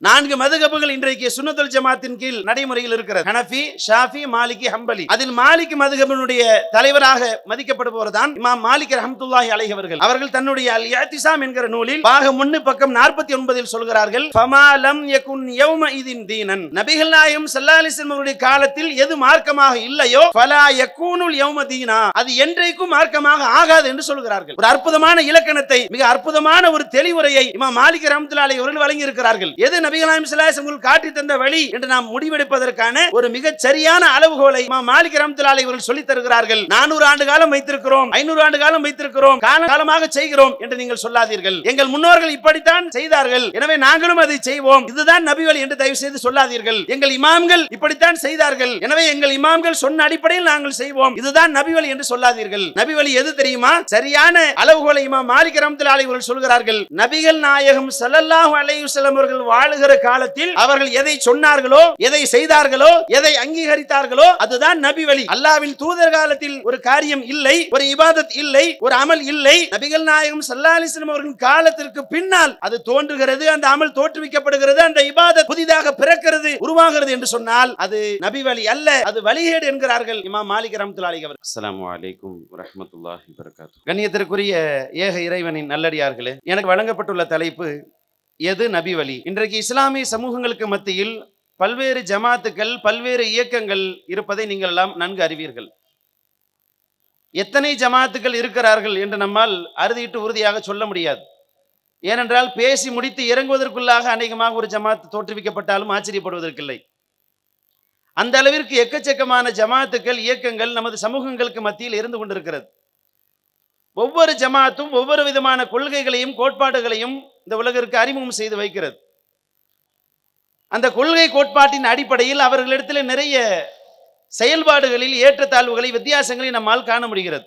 4 மதுஹபுகள் இன்றைக்கு சுன்னத்துல் ஜமாத்தின் கீழ் நடைமுறையில் இருக்கிறது. ஹனஃபி, ஷாஃபி, மாலிகி, ஹம்பலி. அதில் மாலிக் மதுஹபினுடைய தலைவராக மதிக்கப்படுபவர்தான் இமாம் மாலிக் ரஹ்மத்துல்லாஹி அலைஹி அவர்கள். அவர்கள் தன்னுடைய அல் இஅ்திஸாம் என்கிற நூலில் பாகம் 1 பக்கம் 49 சொல்கிறார்கள், ஃபமா லம் யகுன் யௌம இதின் தீனன். நபிகள் நாயகம் ஸல்லல்லாஹு அலைஹி வஸல்லம் அவருடைய காலத்தில் எது மார்க்கமாக இல்லையோ ஃபலா யகூனுல் யௌம தீனா, அது என்றைக்கும் மார்க்கமாக ஆகாது என்று சொல்கிறார்கள். ஒரு அற்புதமான இலக்கணத்தை, மிக அற்புதமான ஒரு தெளிவுரையை இமாம் மாலிக் ரஹ்மத்துல்லாஹி அலைஹி அவர்கள் வழங்கி இருக்கிறார்கள். எது நபிகள் நாயகம் ஸல்லல்லாஹு அலைஹி வஸல்லம் காட்டி தந்த வழி என்று நாம் முடிவெடுப்பதற்கான ஒரு மிகச் சரியான அளவுகோலை இமாம் மாலிக் ரஹ்மத்துல்லாஹி அலைஹி அவர்கள் சொல்லித் தருகிறார்கள். 400 ஆண்டு காலம் வைத்திருக்கிறோம், 500 ஆண்டு காலம் வைத்திருக்கிறோம், காலமாக செய்கிறோம் என்று நீங்கள் சொல்லாதீர்கள். எங்கள் முன்னோர்கள் இப்படித்தான் செய்தார்கள், எனவே நாங்களும் அதை செய்வோம், இதுதான் நபி வழி என்று தயவு செய்து சொல்லாதீர்கள். எங்கள் இமாம்கள் இப்படித்தான் செய்தார்கள், எனவே எங்கள் இமாம்கள் சொன்ன அடிப்படையில் நாங்கள் செய்வோம், இதுதான் நபி வழி என்று சொல்லாதீர்கள். நபி வழி எது தெரியுமா? சரியான அளவுகோலை இமாம் மாலிக் ரஹ்மத்துல்லாஹி அலைஹி அவர்கள் சொல்கிறார்கள். நபிகள் நாயகம் ஸல்லல்லாஹு அலைஹி வஸல்லம் அவர்கள் வாழுகிற காலத்தில் அவர்கள் எதை சொன்னார்களோ, எதை செய்தார்களோ, எதை அங்கீகரித்தார்களோ அதுதான் நபி வழி. அல்லாஹ்வின் தூதர் காலத்தில் ஒரு காரியம் இல்லை, ஒரு இபாதத் இல்லை, ஒரு அமல் இல்லை. நபிகள் நாயகம் ஸல்லல்லாஹு அலைஹி வஸல்லம் அவர்களின் காலத்திற்கு பின்னால் அது தோன்றுகிறது, அந்த அமல் தோற்றுவிக்கப்படுகிறது, அந்த இபாதத் புதிதாக பிறக்கிறது, உருவாகிறது என்று சொன்னால் அது நபி வழி அல்ல, அது வழிகேடு என்கிறார்கள் இமாம் மாலிக் ரஹ்மத்துல்லாஹி அலைஹி அவர்கள். அஸ்ஸலாமு அலைக்கும் வரஹ்மத்துல்லாஹி வபரகாத்துஹு. கண்ணியத்திற்குரிய ஏக இறைவனின் நல்லடியார்களே, எனக்கு வழங்கப்பட்டுள்ள தலைப்பு எது நபி வழி. இன்றைக்கு இஸ்லாமிய சமூகங்களுக்கு மத்தியில் பல்வேறு ஜமாத்துக்கள், பல்வேறு இயக்கங்கள் இருப்பதை நீங்கள் எல்லாம் நன்கு அறிவீர்கள். எத்தனை ஜமாத்துக்கள் இருக்கிறார்கள் என்று நம்மால் அறுதியிட்டு உறுதியாக சொல்ல முடியாது. ஏனென்றால் பேசி முடித்து இறங்குவதற்குள்ளாக அநேகமாக ஒரு ஜமாத் தோற்றுவிக்கப்பட்டாலும் ஆச்சரியப்படுவதற்கில்லை. அந்த அளவிற்கு எக்கச்சக்கமான ஜமாத்துக்கள், இயக்கங்கள் நமது சமூகங்களுக்கு மத்தியில் இருந்து கொண்டிருக்கிறது. ஒவ்வொரு ஜமாத்தும் ஒவ்வொரு விதமான கொள்கைகளையும் கோட்பாடுகளையும் இந்த உலகிற்கு அறிமுகம் செய்து வைக்கிறது. அந்த கொள்கை கோட்பாட்டின் அடிப்படையில் அவர்களிடத்தில் நிறைய செயல்பாடுகளில் ஏற்றத்தாழ்வுகளை, வித்தியாசங்களை நம்மால் காண முடிகிறது.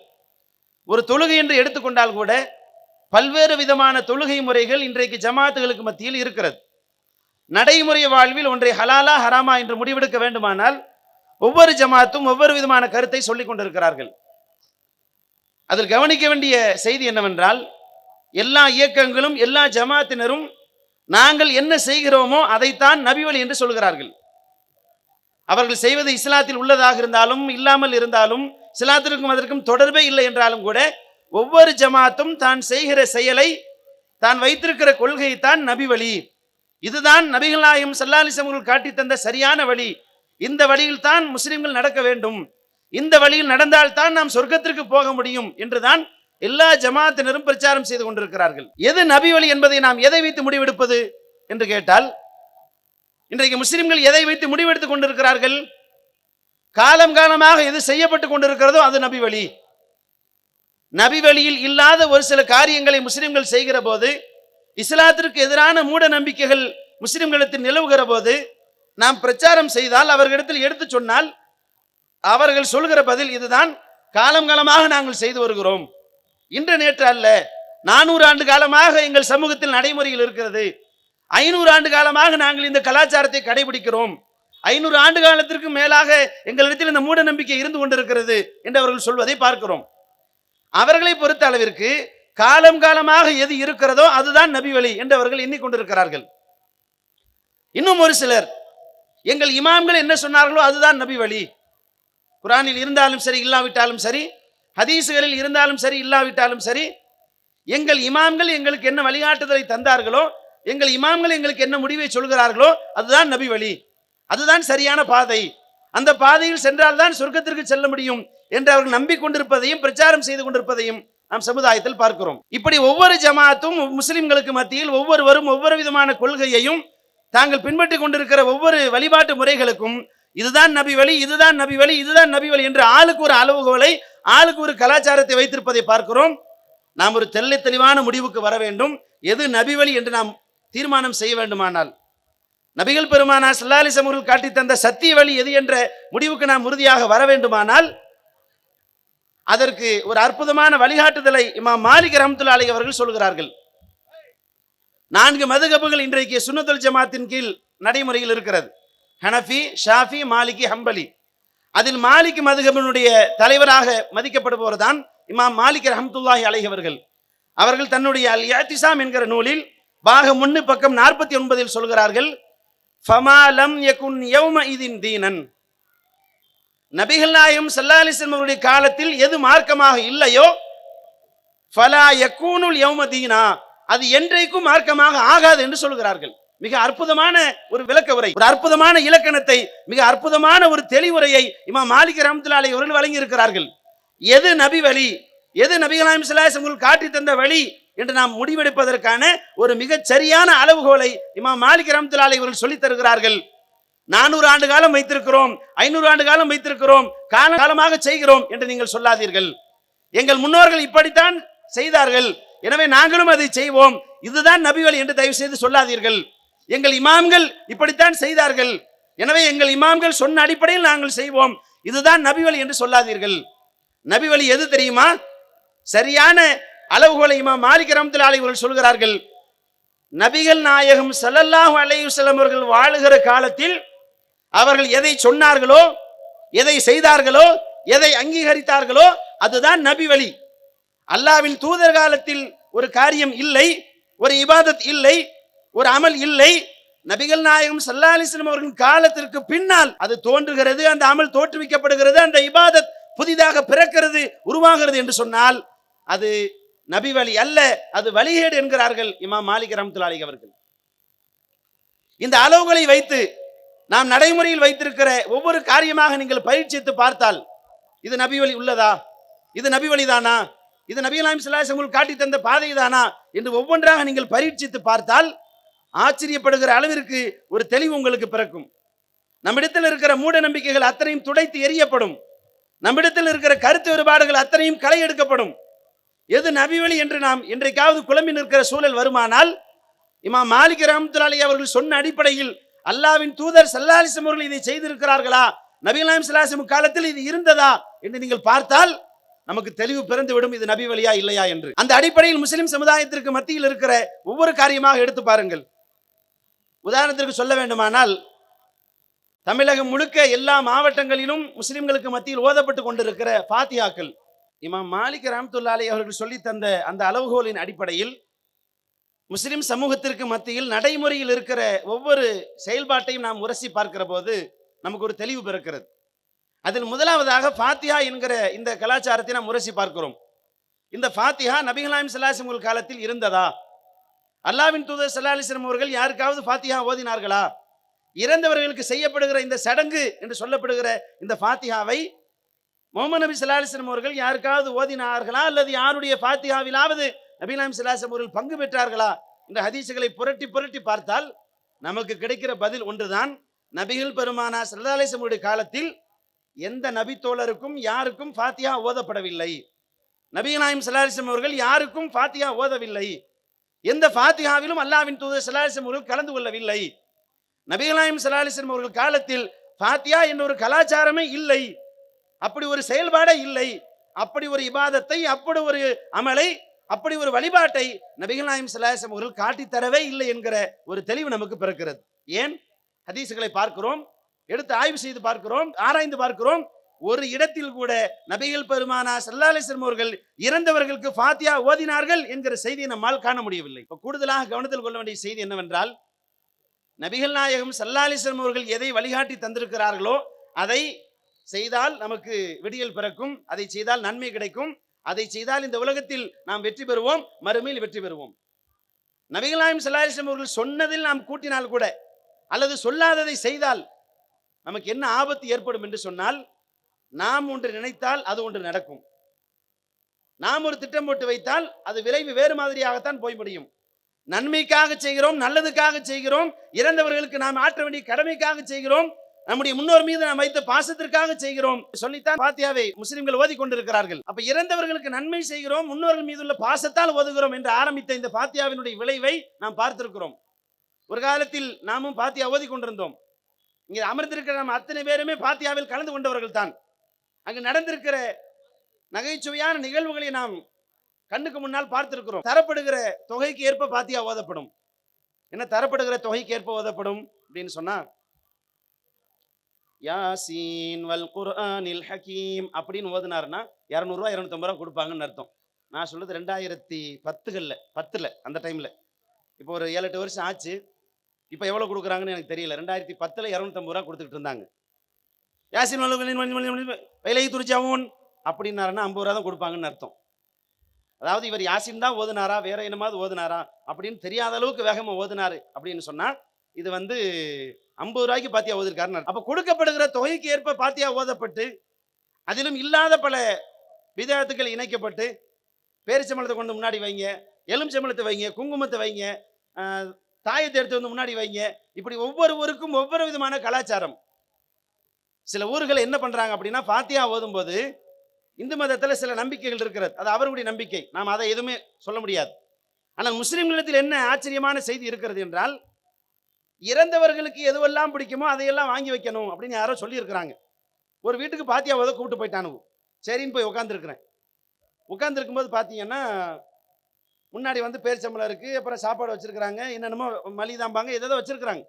ஒரு தொழுகை என்று எடுத்துக்கொண்டால் கூட பல்வேறு விதமான தொழுகை முறைகள் இன்றைக்கு ஜமாத்துகளுக்கு மத்தியில் இருக்கிறது. நடைமுறை வாழ்வில் ஒன்றை ஹலாலா ஹராமா என்று முடிவெடுக்க வேண்டுமானால் ஒவ்வொரு ஜமாத்தும் ஒவ்வொரு விதமான கருத்தை சொல்லிக் கொண்டிருக்கிறார்கள். அதில் கவனிக்க வேண்டிய செய்தி என்னவென்றால், எல்லா இயக்கங்களும் எல்லா ஜமாத்தினரும் நாங்கள் என்ன செய்கிறோமோ அதைத்தான் நபி வழி என்று சொல்கிறார்கள். அவர்கள் செய்வது இஸ்லாத்தில் உள்ளதாக இருந்தாலும் இல்லாமல் இருந்தாலும், இஸ்லாத்திற்கும் அதற்கும் தொடர்பே இல்லை என்றாலும் கூட ஒவ்வொரு ஜமாத்தும் தான் செய்கிற செயலை, தான் வைத்திருக்கிற கொள்கை தான் நபி வழி, இதுதான் நபிகள் நாயகம் ஸல்லல்லாஹு அலைஹி வஸல்லம் காட்டி தந்த சரியான வழி, இந்த வழியில் தான் முஸ்லிம்கள் நடக்க வேண்டும், இந்த வழியில் நடந்தால்தான் நாம் சொர்க்கத்திற்கு போக முடியும் என்றுதான் எல்லா ஜமாத்தினரும் பிரச்சாரம் செய்து கொண்டிருக்கிறார்கள். எது நபி வழி என்பதை நாம் எதை வைத்து முடிவெடுப்பது என்று கேட்டால், இன்றைக்கு முஸ்லிம்கள் எதை வைத்து முடிவெடுத்துக் கொண்டிருக்கிறார்கள்? காலம் காலமாக எது செய்யப்பட்டு கொண்டிருக்கிறதோ அது நபி வழி. நபி வழியில் இல்லாத ஒரு சில காரியங்களை முஸ்லிம்கள் செய்கிற போது, இஸ்லாத்திற்கு எதிரான மூட நம்பிக்கைகள் முஸ்லிம்களிடத்தில் நிலவுகிற போது நாம் பிரச்சாரம் செய்தால், அவர்களிடத்தில் எடுத்து சொன்னால், அவர்கள் சொல்கிற பதில் இதுதான், காலம் காலமாக நாங்கள் செய்து வருகிறோம், இன்று நேற்று அல்ல, 400 ஆண்டு காலமாக எங்கள் சமூகத்தில் நடைமுறையில் இருக்கிறது, 500 ஆண்டு காலமாக நாங்கள் இந்த கலாச்சாரத்தை கடைபிடிக்கிறோம், 500 ஆண்டு காலத்திற்கு மேலாக எங்களிடத்தில் இந்த மூட நம்பிக்கை இருந்து கொண்டிருக்கிறது என்று அவர்கள் சொல்வதை பார்க்கிறோம். அவர்களை பொறுத்த அளவிற்கு காலம் காலமாக எது இருக்கிறதோ அதுதான் நபி வழி என்று அவர்கள் எண்ணிக்கொண்டிருக்கிறார்கள். இன்னும் ஒரு சிலர், எங்கள் இமாம்கள் என்ன சொன்னார்களோ அதுதான் நபி வழி, குர்ஆனில் இருந்தாலும் சரி இல்லாவிட்டாலும் சரி, ஹதீஸ்களில் இருந்தாலும் சரி இல்லாவிட்டாலும் சரி, எங்கள் இமாம்கள் எங்களுக்கு என்ன வழிகாட்டுதலை தந்தார்களோ, எங்கள் இமாம்கள் எங்களுக்கு என்ன முடிவை சொல்கிறார்களோ அதுதான் நபி வழி, அதுதான் சரியான பாதை, அந்த பாதையில் சென்றால்தான் சொர்க்கத்திற்கு செல்ல முடியும் என்று அவர்கள் நம்பிக்கொண்டிருப்பதையும் பிரச்சாரம் செய்து கொண்டிருப்பதையும் நாம் சமுதாயத்தில் பார்க்கிறோம். இப்படி ஒவ்வொரு ஜமாத்தும் முஸ்லிம்களுக்கு மத்தியில் ஒவ்வொருவரும் ஒவ்வொரு விதமான கொள்கையையும் தாங்கள் பின்பற்றி கொண்டிருக்கிற ஒவ்வொரு வழிபாட்டு முறைகளுக்கும் இதுதான் நபி வழி, இதுதான் நபி வழி, இதுதான் நபி வழி என்று ஆளுக்கு ஒரு அளவுகோலை, ஆளுக்கு ஒரு கலாச்சாரத்தை வைத்திருப்பதை பார்க்கிறோம். நாம் ஒரு தெளிவான முடிவுக்கு வர வேண்டும். எது நபி வழி என்று நாம் தீர்மானம் செய்ய வேண்டுமானால், நபிகள் பெருமானார் ஸல்லல்லாஹு அலைஹி வஸல்லம் காட்டி தந்த சத்திய வழி எது என்ற முடிவுக்கு நாம் உறுதியாக வர வேண்டுமானால், அதற்கு ஒரு அற்புதமான வழிகாட்டுதலை இமாம் மாலிக் ரஹ்மத்துல்லாஹி அலைஹி அவர்கள் சொல்கிறார்கள். 4 மதுஹபுகள் இன்றைக்கு சுன்னத்துல் ஜமாத்தின் கீழ் நடைமுறையில் இருக்கிறது. ஹனஃபி, ஷாஃபி, மாலிகி, ஹம்பலி. அதில் மாலிக் மதுஹபினுடைய தலைவராக மதிக்கப்படுபவர் தான் இமாம் மாலிக் ரஹ்மத்துல்லாஹி அலைஹி அவர்கள். அவர்கள் தன்னுடைய அல் இஅ்திஸாம் என்கிற நூலில் பாகம் 1 பக்கம் 49 சொல்கிறார்கள், ஃபமா லம் யகுன் யௌமஇதின் தீனன். நபிகள் நாயகம் ஸல்லல்லாஹு அலைஹி வஸல்லம் அவருடைய காலத்தில் எது மார்க்கமாக இல்லையோ ஃபலா யகூனுல் யௌம தீனா, அது என்றைக்கும் மார்க்கமாக ஆகாது என்று சொல்கிறார்கள். மிக அற்புதமான ஒரு விளக்க உரை, ஒரு அற்புதமான இலக்கணத்தை, மிக அற்புதமான ஒரு தெளிவுரையை இமாம் மாலிக் ரஹ்மத்துல்லாஹி அலைஹி அவர்கள் வழங்கி இருக்கிறார்கள். எது நபி வழி, எது நபிகள் நாயகம் ஸல்லல்லாஹு அலைஹி வஸல்லம் காட்டி தந்த வழி என்று நாம் முடிவெடுப்பதற்கான ஒரு மிகச் சரியான அளவுகோலை இமாம் மாலிக் ரஹ்மத்துல்லாஹி அலைஹி அவர்கள் சொல்லித் தருகிறார்கள். 400 ஆண்டு காலம் வைத்திருக்கிறோம், 500 ஆண்டு காலம் வைத்திருக்கிறோம், காலமாக செய்கிறோம் என்று நீங்கள் சொல்லாதீர்கள். எங்கள் முன்னோர்கள் இப்படித்தான் செய்தார்கள், எனவே நாங்களும் அதை செய்வோம், இதுதான் நபி வழி என்று தயவு செய்து சொல்லாதீர்கள். எங்கள் இமாம்கள் இப்படித்தான் செய்தார்கள், எனவே எங்கள் இமாம்கள் சொன்ன அடிப்படையில் நாங்கள் செய்வோம், இதுதான் நபி வழி என்று சொல்லாதீர்கள். நபி வழி எது தெரியுமா? சரியான அளவுகோலை இமாம் மாலிக் ரஹ்மத்துல்லாஹி அலைஹி அவர்கள் சொல்கிறார்கள். நபிகள் நாயகம் ஸல்லல்லாஹு அலைஹி வஸல்லம் அவர்கள் வாழுகிற காலத்தில் அவர்கள் எதை சொன்னார்களோ, எதை செய்தார்களோ, எதை அங்கீகரித்தார்களோ அதுதான் நபி வழி. அல்லாஹ்வின் தூதர் காலத்தில் ஒரு காரியம் இல்லை, ஒரு இபாதத் இல்லை, ஒரு அமல் இல்லை, நபிகள் நாயகம் ஸல்லல்லாஹு அலைஹி வஸல்லம் அவர்களின் காலத்திற்கு பின்னால் அது தோன்றுகிறது, அந்த அமல் தோற்றுவிக்கப்படுகிறது, அந்த இபாதத் புதிதாக பிறக்கிறது, உருவாகிறது என்று சொன்னால் அது நபி வழி அல்ல, அது வழிகேடு என்கிறார்கள் இமாம் மாலிக் ரஹ்மத்துல்லாஹி அலைஹி அவர்கள். இந்த அளவுகளை வைத்து நாம் நடைமுறையில் வைத்திருக்கிற ஒவ்வொரு காரியமாக நீங்கள் பரீட்சித்து பார்த்தால் இது நபி வழி உள்ளதா, இது நபி வழிதானா, இது நபிகள் நாயகம் ஸல்லல்லாஹு அலைஹி வஸல்லம் காட்டி தந்த பாதை தானா என்று ஒவ்வொன்றாக நீங்கள் பரீட்சித்து பார்த்தால் ஆச்சரியப்படுகிற அளவிற்கு ஒரு தெளிவு உங்களுக்கு பிறக்கும். நம்மிடத்தில் இருக்கிற மூட நம்பிக்கைகள் அத்தனையும் துடைத்து எறியப்படும், நம்மிடத்தில் இருக்கிற கருத்து வேறுபாடுகள் அத்தனையும் களை எடுக்கப்படும். எது நபி வழி என்று நாம் இன்றைக்காவது குழம்பி நிற்கிற சூழல் வருமானால் இமாம் மாலிக் ரஹ்மத்துல்லாஹி அலைஹி அவர்கள் சொன்ன அடிப்படையில் அல்லாஹ்வின் தூதர் ஸல்லல்லாஹு அலைஹி வஸல்லம் அவர்கள் இதை செய்திருக்கிறார்களா, நபிகள் நாயகம் ஸல்லல்லாஹு அலைஹி வஸல்லம் காலத்தில் இது இருந்ததா என்று நீங்கள் பார்த்தால் நமக்கு தெளிவு பிறந்துவிடும், இது நபி வழியா இல்லையா என்று. அந்த அடிப்படையில் முஸ்லிம் சமுதாயத்திற்கு மத்தியில் இருக்கிற ஒவ்வொரு காரியமாக எடுத்து பாருங்கள். உதாரணத்திற்கு சொல்ல வேண்டுமானால் தமிழகம் முழுக்க எல்லா மாவட்டங்களிலும் முஸ்லிம்களுக்கு மத்தியில் ஓதப்பட்டு கொண்டிருக்கிற ஃபாத்திஹாக்கள் இமாம் மாலிக் ரஹ்மத்துல்லாஹி அலைஹி அவர்கள் சொல்லி தந்த அந்த அளவுகோலின் அடிப்படையில் முஸ்லிம் சமூகத்திற்கு மத்தியில் நடைமுறையில் இருக்கிற ஒவ்வொரு செயல்பாட்டையும் நாம் உரசி பார்க்கிற போது நமக்கு ஒரு தெளிவு பிறக்கிறது. அதில் முதலாவதாக ஃபாத்திஹா என்கிற இந்த கலாச்சாரத்தை நாம் உரசி பார்க்கிறோம். இந்த ஃபாத்திஹா நபிகள் நாயகம் ஸல்லல்லாஹு அலைஹி வஸல்லம் காலத்தில் இருந்ததா? அல்லாஹ்வின் தூதர் ஸல்லல்லாஹு அலைஹி வஸல்லம் அவர்கள் யாருக்காவது ஃபாத்திஹா ஓதினார்களா? இறந்தவர்களுக்கு செய்யப்படுகிற இந்த சடங்கு என்று சொல்லப்படுகிற இந்த ஃபாத்திஹாவை முஹம்மது நபி ஸல்லல்லாஹு அலைஹி வஸல்லம் அவர்கள் யாருக்காவது ஓதினார்களா, அல்லது யாருடைய ஃபாத்திஹாவிலாவது நபிகள் நாயகம் ஸல்லல்லாஹு அலைஹி வஸல்லம் அவர்கள் பங்கு பெற்றார்களா என்ற ஹதீஸ்களை புரட்டி புரட்டி பார்த்தால் நமக்கு கிடைக்கிற பதில் ஒன்றுதான். நபிகள் பெருமானார் ஸல்லல்லாஹு அலைஹி வஸல்லம் அவருடைய காலத்தில் எந்த நபி தோழருக்கும் யாருக்கும் ஃபாத்திஹா ஓதப்படவில்லை. நபிகள் நாயகம் ஸல்லல்லாஹு அலைஹி வஸல்லம் அவர்கள் யாருக்கும் ஃபாத்திஹா ஓதவில்லை. எந்த ஃபாத்திஹாவிலும் அல்லாஹ்வின் தூதர் ஸல்லல்லாஹு அலைஹி வஸல்லம் அவர்கள் கலந்து கொள்ளவில்லை. நபிகள் நாயகம் ஸல்லல்லாஹு அலைஹி வஸல்லம் அவர்கள் காலத்தில் ஃபாத்திஹா என்ற ஒரு கலாச்சாரமே இல்லை, அப்படி ஒரு செயல்பாடே இல்லை. அப்படி ஒரு இபாதத்தை, அப்படி ஒரு அமலை, அப்படி ஒரு வழிபாட்டை நபிகள் நாயகம் ஸல்லல்லாஹு அலைஹி வஸல்லம் அவர்கள் காட்டித்தரவே இல்லை என்கிற ஒரு தெளிவு நமக்கு பிறக்கிறது. ஏன்? ஹதீஸ்களை பார்க்கிறோம், எடுத்து ஆய்வு செய்து பார்க்கிறோம், ஆராய்ந்து பார்க்கிறோம். ஒரு இடத்தில் கூட நபிகள் பெருமானார் ஸல்லல்லாஹு அலைஹி வஸல்லம் அவர்கள் இறந்தவர்களுக்கு ஃபாத்திஹா ஓதினார்கள் என்கிற செய்தியை நம்மால் காண முடியவில்லை. கூடுதலாக கவனத்தில் கொள்ள வேண்டிய செய்தி என்னவென்றால், நபிகள் நாயகம் ஸல்லல்லாஹு அலைஹி வஸல்லம் அவர்கள் எதை வழிகாட்டி தந்திருக்கிறார்களோ அதை செய்தால் நமக்கு விடியல் பிறக்கும், அதை செய்தால் நன்மை கிடைக்கும், அதை செய்தால் இந்த உலகத்தில் நாம் வெற்றி பெறுவோம், மறுமையில் வெற்றி பெறுவோம். நபிகள் நாயகம் ஸல்லல்லாஹு அலைஹி வஸல்லம் அவர்கள் சொன்னதில் நாம் கூட்டினால் கூட, அல்லது சொல்லாததை செய்தால் நமக்கு என்ன ஆபத்து ஏற்படும் என்று சொன்னால், நாம் ஒன்று நினைத்தால் அது ஒன்று நடக்கும். நாம் ஒரு திட்டம் போட்டு வைத்தால் அது விளைவு வேறு மாதிரியாகத்தான் போய் முடியும். நன்மைக்காக செய்கிறோம், நல்லதுக்காக செய்கிறோம், இறந்தவர்களுக்கு நாம் ஆற்ற வேண்டிய கடமைக்காக செய்கிறோம், நம்முடைய முன்னோர் மீது நாம் வைத்த பாசத்திற்காக செய்கிறோம் சொல்லித்தான் ஃபாத்திஹாவை முஸ்லிம்கள் ஓதி கொண்டிருக்கிறார்கள். அப்ப இறந்தவர்களுக்கு நன்மை செய்கிறோம், முன்னோர்கள் மீது உள்ள பாசத்தால் ஓதுகிறோம் என்று ஆரம்பித்த இந்த ஃபாத்திஹாவினுடைய விளைவை நாம் பார்த்திருக்கிறோம். ஒரு காலத்தில் நாமும் ஃபாத்திஹா ஓதி கொண்டிருந்தோம். இங்கே அமர்ந்திருக்கிற நம்ம அத்தனை பேருமே ஃபாத்திஹாவில் கலந்து கொண்டவர்கள் தான். அங்கு நடந்திருக்கிற நகைச்சுவையான நிகழ்வுகளை நாம் கண்ணுக்கு முன்னால் பார்த்திருக்கிறோம். தரப்படுகிற தொகைக்கு ஏற்ப ஃபாத்திஹா ஓதப்படும். என்ன தரப்படுகிற தொகைக்கு ஏற்ப ஓதப்படும் அப்படின்னு சொன்னா, யாசீன் வல் குர்ஆனில் ஹகீம் அப்படின்னு ஓதுனாருன்னா 200 ரூபாய் 250 ரூபாய் கொடுப்பாங்கன்னு அர்த்தம். நான் சொல்றது 2010 அந்த டைம்ல. இப்போ ஒரு 7-8 வருஷம் ஆச்சு. இப்போ எவ்வளவு கொடுக்குறாங்கன்னு எனக்கு தெரியல. 2010ல் 250 ரூபா கொடுத்துட்டு இருந்தாங்க. யாசின் விலை துரிச்சாவும் அப்படின்னாருன்னா 50 ரூபா தான் கொடுப்பாங்கன்னு அர்த்தம். அதாவது இவர் யாசின் தான் ஓதுனாரா வேற என்னமாவது ஓதுனாரா அப்படின்னு தெரியாத அளவுக்கு வேகமா ஓதுனாரு அப்படின்னு சொன்னா இது 50 ரூபாய்க்கு பாத்தியா ஓதிருக்காருன்னு. அப்ப கொடுக்கப்படுகிற தொகைக்கு ஏற்ப பாத்தியா ஓதப்பட்டு அதிலும் இல்லாத பல விதத்துக்கள் இணைக்கப்பட்டு பேரிச்சம்பளத்தை கொண்டு முன்னாடி வைங்க, எலுமிச்சம்பளத்தை வைங்க, குங்குமத்தை வைங்க, தாயத்தை எடுத்து வந்து முன்னாடி வைங்க. இப்படி ஒவ்வொரு ஊருக்கும் ஒவ்வொரு விதமான கலாச்சாரம். சில ஊர்கள் என்ன பண்றாங்க அப்படின்னா பாத்தியா ஓதும் போது இந்து மதத்துல சில நம்பிக்கைகள் இருக்கிறது, அது அவர்களுடைய நம்பிக்கை, நாம் அதை எதுவுமே சொல்ல முடியாது. ஆனால் முஸ்லிம்களிடத்தில் என்ன ஆச்சரியமான செய்தி இருக்கிறது என்றால் இறந்தவர்களுக்கு எதுவெல்லாம் பிடிக்குமோ அதையெல்லாம் வாங்கி வைக்கணும் அப்படின்னு யாரோ சொல்லி இருக்கிறாங்க. ஒரு வீட்டுக்கு பாத்தியா ஓத கூப்பிட்டு போயிட்டானு, சரின்னு போய் உட்காந்துருக்கிறேன். உட்காந்துருக்கும் போது பார்த்தீங்கன்னா முன்னாடி பேரிச்சம்பளம் இருக்கு, அப்புறம் சாப்பாடு வச்சிருக்கிறாங்க, என்னென்னமோ மளிதாம்பாங்க ஏதோ வச்சிருக்கிறாங்க.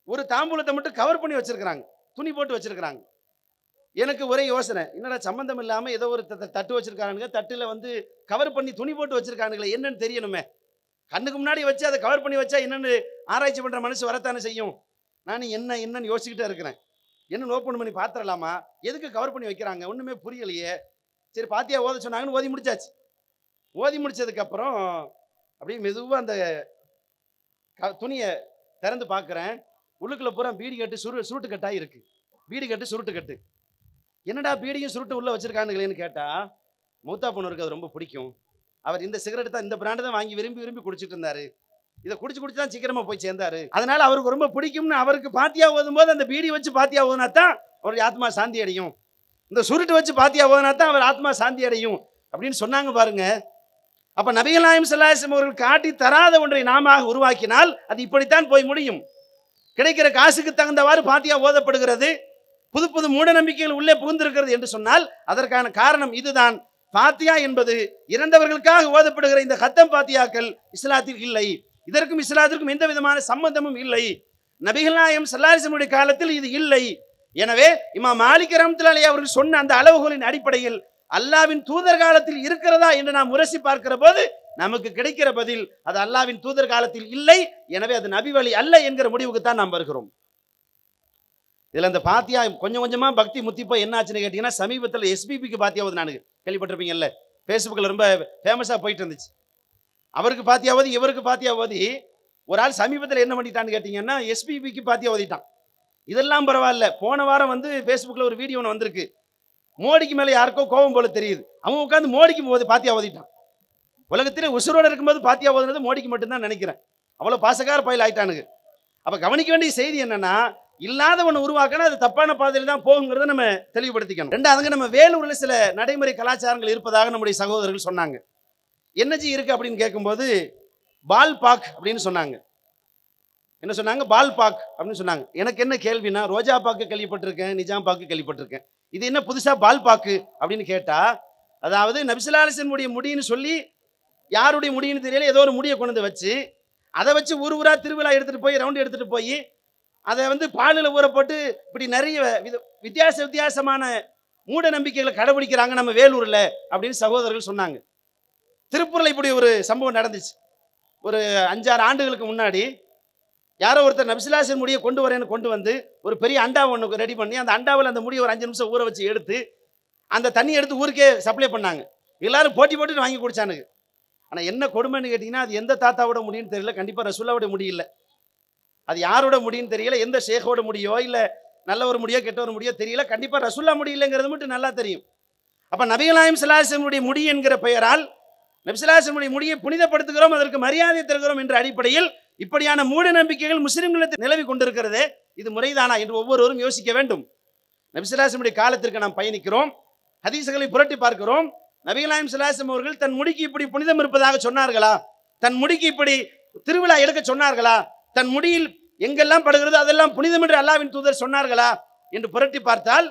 ஒரு தாம்பூலத்தை மட்டும் கவர் பண்ணி வச்சிருக்கிறாங்க, துணி போட்டு வச்சிருக்கிறாங்க. எனக்கு ஒரே யோசனை, என்னடா சம்பந்தம் இல்லாம ஏதோ ஒரு தட்டு வச்சிருக்கானுங்க, தட்டுல கவர் பண்ணி துணி போட்டு வச்சிருக்கானுங்களே, என்னன்னு தெரியணுமே. கண்ணுக்கு முன்னாடி வச்சு அதை கவர் பண்ணி வச்சா என்னன்னு ஆராய்ச்சி பண்ற மனசு வரத்தானே செய்யும். நான் என்னன்னு யோசிச்சுக்கிட்டே இருக்கிறேன். என்ன ஓப்பன் பண்ணி பாத்திரலாமா, எதுக்கு கவர் பண்ணி வைக்கிறாங்க ஒண்ணுமே புரியலையே. சரி பாத்தியா ஓத சொன்னாங்கன்னு ஓதி முடிச்சாச்சு. ஓதி முடிச்சதுக்கு அப்புறம் அப்படியே மெதுவா அந்த துணியை திறந்து பார்க்கிறேன். உள்ளுக்குள்ள பூரா பீடி கட்டு சுருட்டு கட்டாய் இருக்கு. பீடி கட்டு சுருட்டு கட்டு. என்னடா பீடியும் சுருட்டு உள்ள வச்சிருக்கானுங்களேன்னு கேட்டா, மூத்தா பொண்ணுக்கு அது ரொம்ப பிடிக்கும். அவர் இந்த சிகரெட் தான், இந்த பிராண்டு தான் வாங்கி விரும்பி விரும்பி குடிச்சிட்டு இருந்தாரு. இதை குடிச்சு தான் சீக்கிரமா போய் சேர்ந்தாரு. அதனால அவருக்கு ரொம்ப பிடிக்கும்னு அவருக்கு பாத்தியா ஓதும் போது அந்த பீடி வச்சு பாத்தியா ஓதுனா தான் அவருடைய ஆத்மா சாந்தி அடையும், இந்த சுருட்டு வச்சு பாத்தியா ஓதுனா தான் அவர் ஆத்மா சாந்தி அடையும் அப்படின்னு சொன்னாங்க பாருங்க. அப்ப நபிகள் நாயகம் ஸல்லல்லாஹு அலைஹி வஸல்லம் அவர்கள் காட்டி தராத ஒன்றை நாம உருவாக்கினால் அது இப்படித்தான் போய் முடியும். கிடைக்கிற காசுக்கு தகுந்தவாறு பாத்தியா ஓதப்படுகிறது, புது புது மூட நம்பிக்கைகள் உள்ளே புகுந்திருக்கிறது என்று சொன்னால் அதற்கான காரணம் இதுதான். பாத்தியா என்பது இறந்தவர்களுக்காக ஓதப்படுகிற இந்த கத்தம் பாத்தியாக்கள் இஸ்லாத்தில் இல்லை. இதற்கும் இஸ்லாத்திற்கும் எந்த விதமான சம்பந்தமும் இல்லை. நபிகள் நாயகம் ஸல்லல்லாஹு அலைஹி வஸல்லம் காலத்தில் இது இல்லை. எனவே இமாம் மாலிக் ரஹ்மத்துல்லாஹி அலைஹி அவர்கள் சொன்ன அந்த அளவுகளின் அடிப்படையில் அல்லாஹ்வின் தூதர் காலத்தில் இருக்கிறதா என்று நாம் உரசி பார்க்கிற போது நமக்கு கிடைக்கிற பதில் அது அல்லாஹ்வின் தூதர் காலத்தில் இல்லை, எனவே அது நபி வழி அல்ல என்கிற முடிவுக்கு தான் நாம் வருகிறோம். இதுல அந்த பாத்தியா கொஞ்சம் கொஞ்சமா பக்தி முத்தி போய் என்ன ஆச்சுன்னு கேட்டீங்கன்னா, சமீபத்தில் எஸ்பிபிக்கு பாத்தியா ஓது, நான் கேள்விப்பட்டிருப்பீங்கல்ல, ஃபேஸ்புக்கில் ரொம்ப ஃபேமஸா போயிட்டு இருந்துச்சு. அவருக்கு பாத்தியா ஓதி இவருக்கு பாத்தியா ஓதி ஒரு ஆள் சமீபத்தில் என்ன பண்ணிட்டான்னு கேட்டீங்கன்னா எஸ்பிபிக்கு பாத்தியா ஓதிட்டான். இதெல்லாம் பரவாயில்ல, போன வாரம் ஃபேஸ்புக்கில் ஒரு வீடியோ ஒன்று வந்திருக்கு. மோடிக்கு மேலே யாருக்கோ கோபம் போல தெரியுது, அவன் உட்காந்து மோடிக்கு பாத்தியா ஓதிட்டான். உலகத்திலே உசுரோடு இருக்கும்போது பாத்தியா ஓதுனது மோடிக்கு மட்டும்தான் நினைக்கிறேன். அவ்வளோ பாசக்கார பயில் ஆயிட்டானுங்க. அப்போ கவனிக்க வேண்டிய செய்தி என்னன்னா, இல்லாத ஒன்று உருவாக்கினா அது தப்பான பாதையில் தான் போகுங்கிறத நம்ம தெளிவுபடுத்திக்கணும். ரெண்டாவதுங்க, நம்ம வேலூரில் சில நடைமுறை கலாச்சாரங்கள் இருப்பதாக நம்முடைய சகோதரர்கள் சொன்னாங்க. என்னஜி இருக்கு அப்படின்னு கேட்கும்போது பால் பாக் அப்படின்னு சொன்னாங்க. என்ன சொன்னாங்க? பால் பாக் அப்படின்னு சொன்னாங்க. எனக்கு என்ன கேள்வினா, ரோஜா பாக்கு கேள்விப்பட்டிருக்கேன், நிஜாம் பாக்கு கேள்விப்பட்டிருக்கேன், இது என்ன புதுசா பால் பாக்கு அப்படின்னு கேட்டா, அதாவது நபி ஸல்லல்லாஹு அலைஹி வஸல்லம் உடைய முடின்னு சொல்லி யாருடைய முடின்னு தெரியல, ஏதோ ஒரு முடியை கொண்டு வச்சு அதை வச்சு ஊரா திருவிழா எடுத்துட்டு போய் ரவுண்ட் எடுத்துட்டு போய் அதை பாலில் ஊற போட்டு இப்படி நிறைய வித்தியாசமான மூட நம்பிக்கைகளை கடைபிடிக்கிறாங்க நம்ம வேலூர்ல அப்படின்னு சகோதரர்கள் சொன்னாங்க. திருப்பூர்ல இப்படி ஒரு சம்பவம் நடந்துச்சு. ஒரு 5-6 ஆண்டுகளுக்கு முன்னாடி யாரோ ஒருத்தர் நபி ஸல்லல்லாஹு அலைஹி வஸல்லம் முடியை கொண்டு வந்து ஒரு பெரிய அண்டா ஒன்று ரெடி பண்ணி அந்த அண்டாவில் அந்த முடியை ஒரு 5 நிமிஷம் ஊற வச்சு எடுத்து அந்த தண்ணி எடுத்து ஊருக்கே சப்ளை பண்ணாங்க. எல்லாரும் போட்டு வாங்கி குடிச்சானுங்க. ஆனால் என்ன கொடுமைன்னு கேட்டிங்கன்னா, அது எந்த தாத்தாவோட முடியுன்னு தெரியல, கண்டிப்பாக ரசூலாவோட முடியல, அது யாரோட முடியுன்னு தெரியல, எந்த ஷேகோட முடியோ இல்லை நல்ல ஒரு முடியோ கெட்ட ஒரு முடியோ தெரியல, கண்டிப்பாக ரசூல்லா முடியலைங்கிறது மட்டும் நல்லா தெரியும். அப்போ நபிகள் நாயகம் ஸல்லல்லாஹு அலைஹி வஸல்லம் முடி என்கிற பெயரால் நபி ஸல்லல்லாஹு அலைஹி வஸல்லம் முடியை புனிதப்படுத்துகிறோம், அதற்கு மரியாதை தருகிறோம் என்ற அடிப்படையில் இப்படியான மூட நம்பிக்கைகள் முஸ்லிம்களிடத்தில் நிலவி கொண்டிருக்கிறது. இது முறைதானா என்று ஒவ்வொருவரும் யோசிக்க வேண்டும். நபி ஸல்லல்லாஹு அலைஹி வஸல்லம் காலத்திற்கு நாம் பயணிக்கிறோம், ஹதீஸ்களை புரட்டி பார்க்கிறோம். நபிகள் நாயகம் ஸல்லல்லாஹு அலைஹி வஸல்லம் அவர்கள் தன் முடிக்கு இப்படி புனிதம் இருப்பதாக சொன்னார்களா? தன் முடிக்கு இப்படி திருவிழா எடுக்க சொன்னார்களா? தன் முடியில் எங்கெல்லாம் படுகிறதோ அதெல்லாம் புனிதம் என்று அல்லாஹ்வின் தூதர் சொன்னார்களா என்று புரட்டி பார்த்தால்,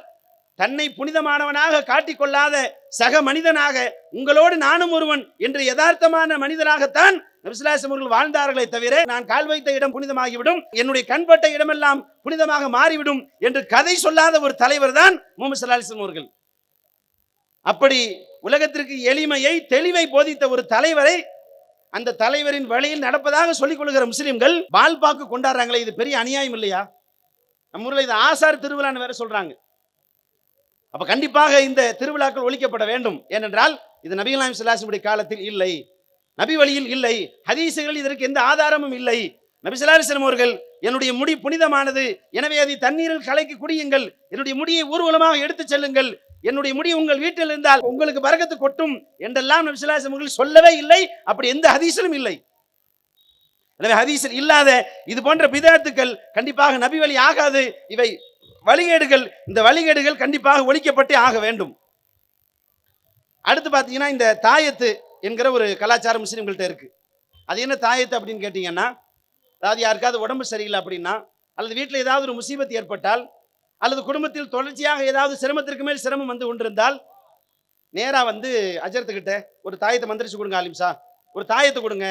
தன்னை புனிதமானவனாக காட்டிக்கொள்ளாத சக மனிதனாக உங்களோடு நானும் ஒருவன் என்று யதார்த்தமான மனிதனாகத்தான் நபி ஸல்லல்லாஹு அலைஹி வஸல்லம் அவர்கள் வாழ்ந்தார்களே தவிர, நான் கால் வைத்த இடம் புனிதமாகிவிடும், என்னுடைய கண்பட்ட இடமெல்லாம் புனிதமாக மாறிவிடும் என்று கதை சொல்லாத ஒரு தலைவர் தான் முஹம்மது ஸல்லல்லாஹு அலைஹி வஸல்லம் அவர்கள். அப்படி உலகத்திற்கு எளிமையை தெளிவை போதித்த ஒரு தலைவரை அந்த தலைவரின் வழியில் நடப்பதாக சொல்லிக் கொள்கிற முஸ்லிம்கள் பால்பாக்கு கொண்டாடுறாங்களே, இது பெரிய அநியாயம் இல்லையா? நம்ம ஊர்ல இது ஆசார் திருவிழான்னு வேற சொல்றாங்க. அப்ப கண்டிப்பாக இந்த திருவிழாக்கள் ஒழிக்கப்பட வேண்டும். ஏனென்றால் இது நபிகள் நாயகம் ஸல்லல்லாஹு அலைஹி வஸல்லம் காலத்தில் இல்லை, நபி வழியில் இல்லை, ஹதீசுகளில் இதற்கு எந்த ஆதாரமும் இல்லை. நபி ஸல்லல்லாஹு அலைஹி வஸல்லம் அவர்கள் என்னுடைய முடி புனிதமானது, எனவே அதை தண்ணீரில் கலக்கி குடியுங்கள், என்னுடைய முடியை ஊர்வலமாக எடுத்துச் செல்லுங்கள், என்னுடைய முடி உங்கள் வீட்டில் இருந்தால் உங்களுக்கு பரக்கத்து கொட்டும் என்றெல்லாம் நபி ஸல்லல்லாஹு அலைஹி வஸல்லம் அவர்கள் சொல்லவே இல்லை. அப்படி எந்த ஹதீஸிலும் இல்லை. எனவே ஹதீஸில் இல்லாத இது போன்ற பிதஅத்துக்கள் கண்டிப்பாக நபி வழி ஆகாது. இவை வழிகேடுகள். இந்த வழிகேடுகள் கண்டிப்பாக ஒழிக்கப்பட்டே ஆக வேண்டும். அடுத்து பார்த்தீங்கன்னா, இந்த தாயத்து என்கிற ஒரு கலாச்சாரம் முஸ்லிம்கள்ட்ட இருக்கு. அது என்ன தாயத்து அப்படின்னு கேட்டீங்கன்னா, அதாவது யாருக்காவது உடம்பு சரியில்லை அப்படின்னா, அல்லது வீட்டில் ஏதாவது ஒரு முசீபத் ஏற்பட்டால், அல்லது குடும்பத்தில் தொடர்ச்சியாக ஏதாவது சிரமத்திற்கு மேல் சிரமம் வந்து கொண்டிருந்தால், நேராக வந்து அஜரத்துக்கிட்ட ஒரு தாயத்தை மந்திரிச்சு கொடுங்க ஆலிம்சா, ஒரு தாயத்தை கொடுங்க,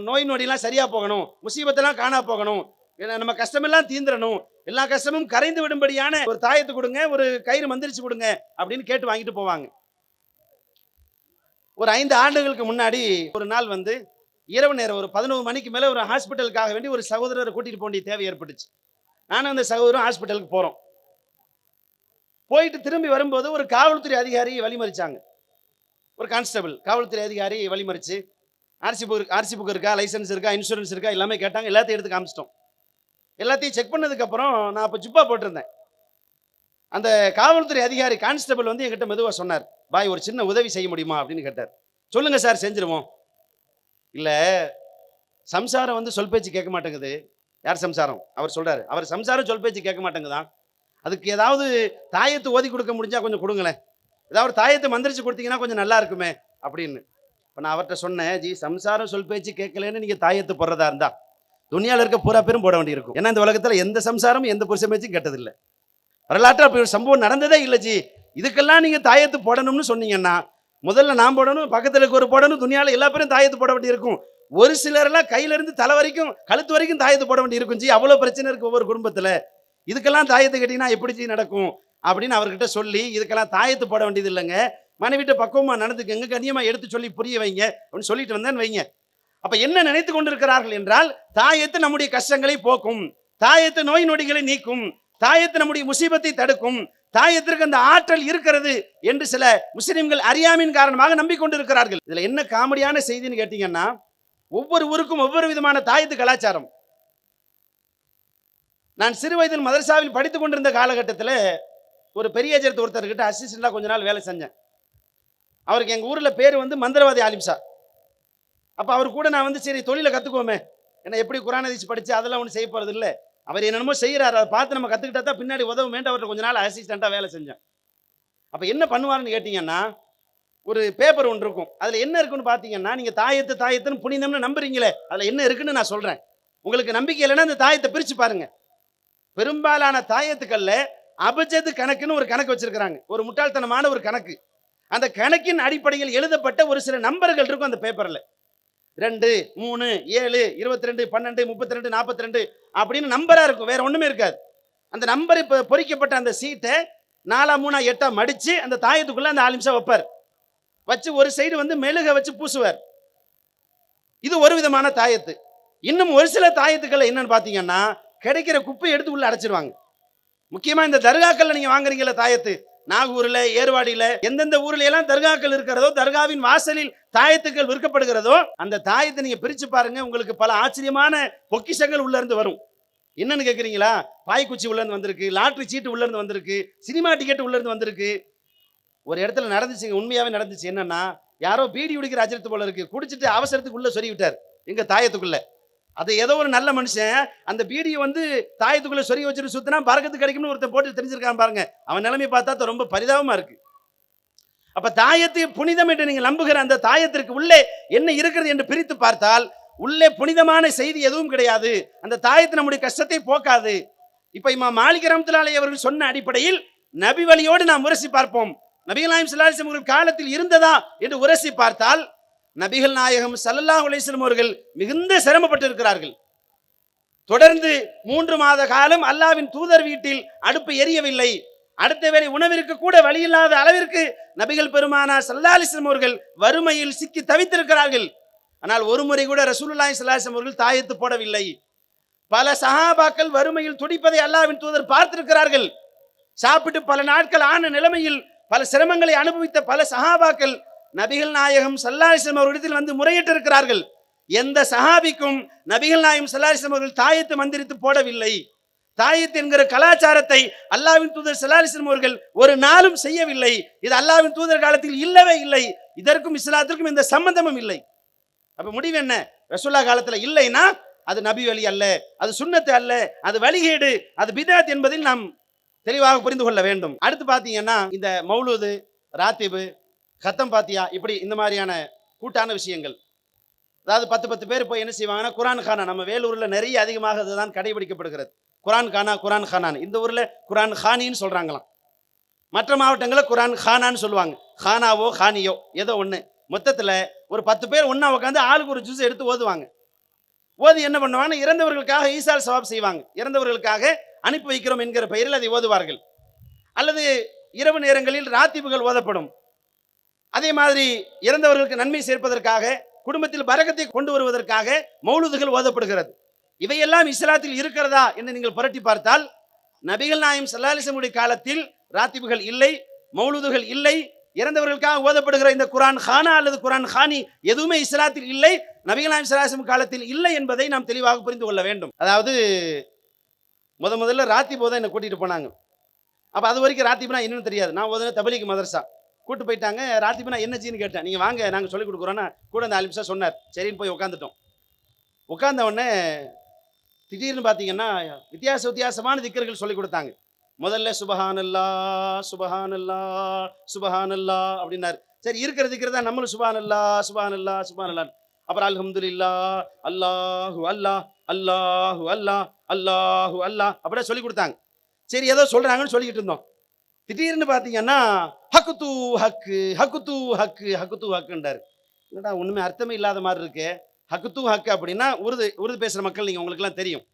நோய் நொடியெல்லாம் சரியா போகணும், முசீபத்தெல்லாம் காணா போகணும், நம்ம கஷ்டமெல்லாம் தீந்துடணும், எல்லா கஷ்டமும் கரைந்து விடும்படியான ஒரு தாயத்தை கொடுங்க, ஒரு கயிறு மந்திரிச்சு கொடுங்க அப்படின்னு கேட்டு வாங்கிட்டு போவாங்க. ஒரு 5 ஆண்டுகளுக்கு முன்னாடி ஒரு நாள் வந்து இரவு நேரம் ஒரு 11 மணிக்கு மேலே ஒரு ஹாஸ்பிட்டலுக்காக வேண்டி ஒரு சகோதரரை கூட்டிட்டு போக வேண்டிய தேவை ஏற்பட்டுச்சு. நானும் அந்த சகோதரரும் ஹாஸ்பிட்டலுக்கு போகிறோம். போயிட்டு திரும்பி வரும்போது ஒரு காவல்துறை அதிகாரி வழிமறிச்சாங்க. ஒரு கான்ஸ்டபிள் காவல்துறை அதிகாரி வழிமறிச்சு, ஆர்சி புக் இருக்கா, லைசன்ஸ் இருக்கா, இன்சூரன்ஸ் இருக்கா எல்லாமே கேட்டாங்க. எல்லாத்தையும் எடுத்து காமிச்சிட்டோம். எல்லாத்தையும் செக் பண்ணதுக்கப்புறம் நான் அப்போ ஜிப்பா போட்டிருந்தேன். அந்த காவல்துறை அதிகாரி கான்ஸ்டபிள் வந்து என்கிட்ட மெதுவாக சொன்னார், பாய் ஒரு சின்ன உதவி செய்ய முடியுமா அப்படின்னு கேட்டார். சொல்லுங்க சார், செஞ்சிருவோம். இல்லை, சம்சாரம் வந்து சொல் பேச்சு கேட்க மாட்டேங்குது. யார் சம்சாரம்? அவர் சொல்றாரு, அவர் சம்சாரம் சொல் பேச்சு கேட்க மாட்டேங்குதான், அதுக்கு ஏதாவது தாயத்தை ஓதி கொடுக்க முடிஞ்சா கொஞ்சம் கொடுங்களேன், ஏதாவது தாயத்தை மந்திரிச்சு கொடுத்தீங்கன்னா கொஞ்சம் நல்லா இருக்குமே அப்படின்னு. இப்போ நான் அவர்கிட்ட சொன்னேன், ஜி சம்சாரம் சொல் பேச்சு கேட்கலன்னு நீங்கள் தாயத்து போடுறதா இருந்தா துனியாவில் இருக்க பூரா பேரும் போட வேண்டியிருக்கும். ஏன்னா இந்த உலகத்தில் எந்த சம்சாரமும் எந்த புருஷ பேச்சும் கேட்டதில்லை. வரலாற்று அப்படி ஒரு சம்பவம் நடந்ததே இல்லை ஜி. இதுக்கெல்லாம் நீங்கள் தாயத்து போடணும்னு சொன்னீங்கன்னா முதல்ல நான் போடணும், பக்கத்தில் இருக்க ஒரு போடணும், துனியாவில் எல்லா பேரும் தாயத்து போட வேண்டியிருக்கும். ஒரு சிலர்லாம் கையிலிருந்து தலை வரைக்கும் கழுத்து வரைக்கும் தாயத்து போட வேண்டியிருக்கும் ஜி. அவ்வளோ பிரச்சனை இருக்கு ஒவ்வொரு குடும்பத்தில். இதுக்கெல்லாம் தாயத்து கேட்டீங்கன்னா எப்படி ஜி நடக்கும் அப்படின்னு அவர்கிட்ட சொல்லி, இதுக்கெல்லாம் தாயத்து போட வேண்டியது இல்லைங்க, மனைவிட்ட பக்குவமாக நடந்துக்கங்க, கண்ணியமாக எடுத்து சொல்லி புரிய வைங்க அப்படின்னு சொல்லிட்டு வந்தேன்னு வைங்க. அப்ப என்ன நினைத்து கொண்டிருக்கிறார்கள் என்றால், தாயத்து நம்முடைய கஷ்டங்களை போக்கும், தாயத்து நோய் நொடிகளை நீக்கும், தாயத்து நம்முடைய முசீபத்தை தடுக்கும், தாயத்திற்கு அந்த ஆற்றல் இருக்கிறது என்று சில முஸ்லிம்கள் அறியாமையின் காரணமாக நம்பிக்கொண்டிருக்கிறார்கள். இதுல என்ன காமெடியான செய்தின்னு கேட்டீங்கன்னா, ஒவ்வொரு ஊருக்கும் ஒவ்வொரு விதமான தாயத்து கலாச்சாரம். நான் சிறு வயதில் மதரசாவில் படித்துக் கொண்டிருந்த காலகட்டத்தில் ஒரு பெரிய அஜரத் ஒருத்தர்கிட்ட அசிஸ்டண்டா கொஞ்ச நாள் வேலை செஞ்சேன். அவருக்கு எங்க ஊர்ல பேர் வந்து மந்திரவாதி ஆலிம்சா. அப்போ அவர் கூட நான் வந்து சரி தொழிலை கற்றுக்குவோமே, ஏன்னா எப்படி குரான் ஹதீஸ் படித்து அதெல்லாம் ஒன்றும் செய்ய போகிறது இல்லை, அவர் என்னென்னமோ செய்கிறார், அதை பார்த்து நம்ம கற்றுக்கிட்டா தான் பின்னாடி உதவுமேன்ட்டு அவர்கிட்ட கொஞ்ச நாள் அசிஸ்டண்ட்டாக வேலை செஞ்சேன். அப்போ என்ன பண்ணுவார்னு கேட்டிங்கன்னா, ஒரு பேப்பர் ஒன்று இருக்கும், அதில் என்ன இருக்குன்னு பார்த்தீங்கன்னா, நீங்கள் தாயத்துன்னு புனிதம்னு நம்புறீங்களே, அதில் என்ன இருக்குன்னு நான் சொல்கிறேன். உங்களுக்கு நம்பிக்கை இல்லைன்னா அந்த தாயத்தை பிரித்து பாருங்கள். பெரும்பாலான தாயத்துக்களில் அபஜது கணக்குன்னு ஒரு கணக்கு வச்சிருக்கிறாங்க, ஒரு முட்டாள்தனமான ஒரு கணக்கு. அந்த கணக்கின் அடிப்படையில் எழுதப்பட்ட ஒரு சில நம்பர்கள் இருக்கும் அந்த பேப்பரில். 2, 3, 7, 22, 12, 32, 42 அப்படின்னு நம்பரா இருக்கும், வேற ஒண்ணுமே இருக்காது. அந்த நம்பர் இப்ப பொறிக்கப்பட்ட அந்த சீட்டை 4, 3, 8 மடிச்சு அந்த தாயத்துக்குள்ள அந்த ஆலிம்சா வைப்பார். வச்சு ஒரு சைடு வந்து மெழுக வச்சு பூசுவார். இது ஒரு விதமான தாயத்து. இன்னும் ஒரு சில தாயத்துக்கள் என்னன்னு பாத்தீங்கன்னா, கிடைக்கிற குப்பையை எடுத்து உள்ள அடைச்சிருவாங்க. முக்கியமா இந்த தர்காக்கள்ல நீங்க வாங்குறீங்கல்ல தாயத்து, நாகூர்ல, ஏர்வாடியில, எந்தெந்த ஊர்ல எல்லாம் தர்காக்கள் இருக்கிறதோ, தர்காவின் வாசலில் தாயத்துக்கள் விற்கப்படுகிறதோ, அந்த தாயத்தை நீங்க பிரிச்சு பாருங்க, உங்களுக்கு பல ஆச்சரியமான பொக்கிஷங்கள் உள்ள இருந்து வரும். என்னன்னு கேக்குறீங்களா? பாய்க்குச்சி உள்ள இருந்து வந்திருக்கு, லாட்டரி சீட்டு உள்ள இருந்து வந்திருக்கு, சினிமா டிக்கெட் உள்ள இருந்து வந்திருக்கு. ஒரு இடத்துல நடந்துச்சுங்க, உண்மையாவே நடந்துச்சு. என்னன்னா, யாரோ பீடி குடிக்கிற அஜரத்து போல இருக்கு, குடிச்சிட்டு அவசரத்துக்கு உள்ள சொருகி விட்டார் எங்க தாயத்துக்குள்ள. அது ஏதோ ஒரு நல்ல மனுஷன் அந்த பீடியை வந்து தாயத்துக்குள்ள சொருகி வச்சுட்டு சுத்தினா பறக்கத்து கிடைக்கும்னு ஒருத்தன் போட்டு தெரிஞ்சிருக்கான் பாருங்க. அவன் நிலைமை பார்த்தா ரொம்ப பரிதாபமா இருக்கு. அப்ப தாயத்தை புனிதம் என்று நீங்கள் நம்புகிற அந்த தாயத்திற்கு உள்ளே என்ன இருக்கிறது என்று பிரித்து பார்த்தால் உள்ளே புனிதமான செய்தி எதுவும் கிடையாது. அந்த தாயத்து நம்முடைய கஷ்டத்தை போக்காது. இப்ப இமாம் மாலிக் ரஹ்மத்துல்லாஹி அலைஹி அவர்கள் சொன்ன அடிப்படையில் நபி வழியோடு நாம் உரசி பார்ப்போம். நபிகள் நாயகம் ஸல்லல்லாஹு அலைஹி வஸல்லம் காலத்தில் இருந்ததா என்று உரசி பார்த்தால் நபிகள் நாயகம் ஸல்லல்லாஹு அலைஹி வஸல்லம் அவர்கள் மிகுந்த சிரமப்பட்டு இருக்கிறார்கள். தொடர்ந்து 3 மாத காலம் அல்லாஹ்வின் தூதர் வீட்டில் அடுப்பு எரியவில்லை. அடுத்த வேளை உணவிற்கு கூட வழியில்லாத அளவிற்கு நபிகள் பெருமானார் ஸல்லல்லாஹு அலைஹி வஸல்லம் அவர்கள் வறுமையில் சிக்கி தவித்திருக்கிறார்கள். ஆனால் ஒரு முறை கூட ரசூலுல்லாஹி ஸல்லல்லாஹு அலைஹி வஸல்லம் அவர்கள் தாயத்து போடவில்லை. பல சஹாபாக்கள் வறுமையில் துடிப்பதை அல்லாஹ்வின் தூதர் பார்த்திருக்கிறார்கள். சாப்பிட்டு பல நாட்கள் ஆன நிலைமையில் பல சிரமங்களை அனுபவித்த பல சஹாபாக்கள் நபிகள் நாயகம் ஸல்லல்லாஹு அலைஹி வஸல்லம் அவர்களிடத்தில் வந்து முறையிட்டு இருக்கிறார்கள். எந்த சஹாபிக்கும் நபிகள் நாயகம் ஸல்லல்லாஹு அலைஹி வஸல்லம் அவர்கள் தாயத்து மந்திரித்து போடவில்லை. தாயத்து என்கிற கலாச்சாரத்தை அல்லாஹ்வின் தூதர் ஸல்லல்லாஹு அலைஹி வஸல்லம் அவர்கள் ஒரு நாளும் செய்யவில்லை. இது அல்லாஹ்வின் தூதர் காலத்தில் இல்லவே இல்லை. இதற்கும் இஸ்லாத்திற்கும் எந்த சம்பந்தமும் இல்லை. அப்ப முடிவு என்ன? ரசூலுல்லாஹ் காலத்துல இல்லைன்னா அது நபி வழி அல்ல, அது சுன்னத்து அல்ல, அது வழிகேடு, அது பித்அத் என்பதில் நாம் தெளிவாக புரிந்து கொள்ள வேண்டும். அடுத்து பாத்தீங்கன்னா இந்த மௌலூது, ராத்திபு, கத்தம் பாத்தியா, இப்படி இந்த மாதிரியான கூட்டான விஷயங்கள். அதாவது 10 பேர் போய் என்ன செய்வாங்கன்னா குரான் கானா, நம்ம வேலூர்ல நிறைய அதிகமாக அதுதான் கடைபிடிக்கப்படுகிறது. குரான் கானா, குரான் கானான்னு. இந்த ஊர்ல குரான் கானின்னு சொல்றாங்களாம். மற்ற மாவட்டங்களில் குரான் கானான்னு சொல்லுவாங்க. கானாவோ கானியோ ஏதோ ஒண்ணு. மொத்தத்துல ஒரு 10 பேர் ஒண்ணா உட்காந்து ஆளுக்கு ஒரு ஜூஸ் எடுத்து ஓதுவாங்க. ஓதி என்ன பண்ணுவாங்க? இறந்தவர்களுக்காக ஈசால் சவாப் செய்வாங்க. இறந்தவர்களுக்காக அனுப்பி வைக்கிறோம் என்கிற பெயரில் அதை ஓதுவார்கள். அல்லது இரவு நேரங்களில் ராத்திபுகள் ஓதப்படும். அதே மாதிரி இறந்தவர்களுக்கு நன்மை சேர்ப்பதற்காக, குடும்பத்தில் பரக்கத்தை கொண்டு வருவதற்காக மௌலூதுகள் ஓதப்படுகிறது. இவையெல்லாம் இஸ்லாத்தில் இருக்கிறதா என்று நீங்கள் புரட்டி பார்த்தால் நபிகள் நாயகம் ஸல்லல்லாஹு அலைஹி வஸல்லம் காலத்தில் ராத்திபுகள் இல்லை, மௌலூதுகள் இல்லை. இறந்தவர்களுக்காக ஓதப்படுகிற இந்த குரான் கானா அல்லது குரான் கானி எதுவுமே இஸ்லாத்தில் இல்லை, நபிகள் நாயகம் ஸல்லல்லாஹு அலைஹி வஸல்லம் காலத்தில் இல்லை என்பதை நாம் தெளிவாக புரிந்து கொள்ள வேண்டும். அதாவது முதல்ல ராத்திபு தான் என்னை கூட்டிட்டு போனாங்க. அப்ப அது வரைக்கும் ராத்திபுனா என்னன்னு தெரியாது. நான் ஓதுன தபலீக் மதரசா கூட்டு போயிட்டாங்க. ராத்திபுனா என்ன ஜீன்னு கேட்டேன். நீங்க வாங்க நாங்க சொல்லிக் கொடுக்குறோன்னா கூட அந்த ஆலிம் சார் சொன்னார். சரின்னு போய் உட்காந்துட்டோம். உட்கார்ந்த உடனே திடீர்னு பார்த்தீங்கன்னா வித்தியாசமான திக்கர்கள் சொல்லிக் கொடுத்தாங்க. முதல்ல சுபஹானல்லாஹ் சுபஹானல்லாஹ் சுபஹானல்லாஹ் அப்படின்னாரு. சரி, இருக்கிற திக்ர் தான் நம்மளும் சுபஹானல்லாஹ் சுபஹானல்லாஹ் சுபஹானல்லாஹ். அப்புறம் அல்ஹம்துலில்லாஹ் அல்லாஹு அல்லாஹ் அல்லாஹு அல்லாஹ் அல்லாஹு அல்லாஹ் அப்படியே சொல்லி கொடுத்தாங்க. சரி, ஏதோ சொல்றாங்கன்னு சொல்லிக்கிட்டு இருந்தோம். திடீர்னு பார்த்தீங்கன்னா ஹக்குத்து ஹக்கு ஹக்குத்து ஹக்கு ஹக்குத்து ஹக்குன்றாரு. என்னடா ஒண்ணுமே அர்த்தமே இல்லாத மாதிரி இருக்கு. ஹக்குத்து ஹக்கு அப்படின்னா உருது பேசுற மக்கள் நீங்க உங்களுக்குலாம் தெரியும்.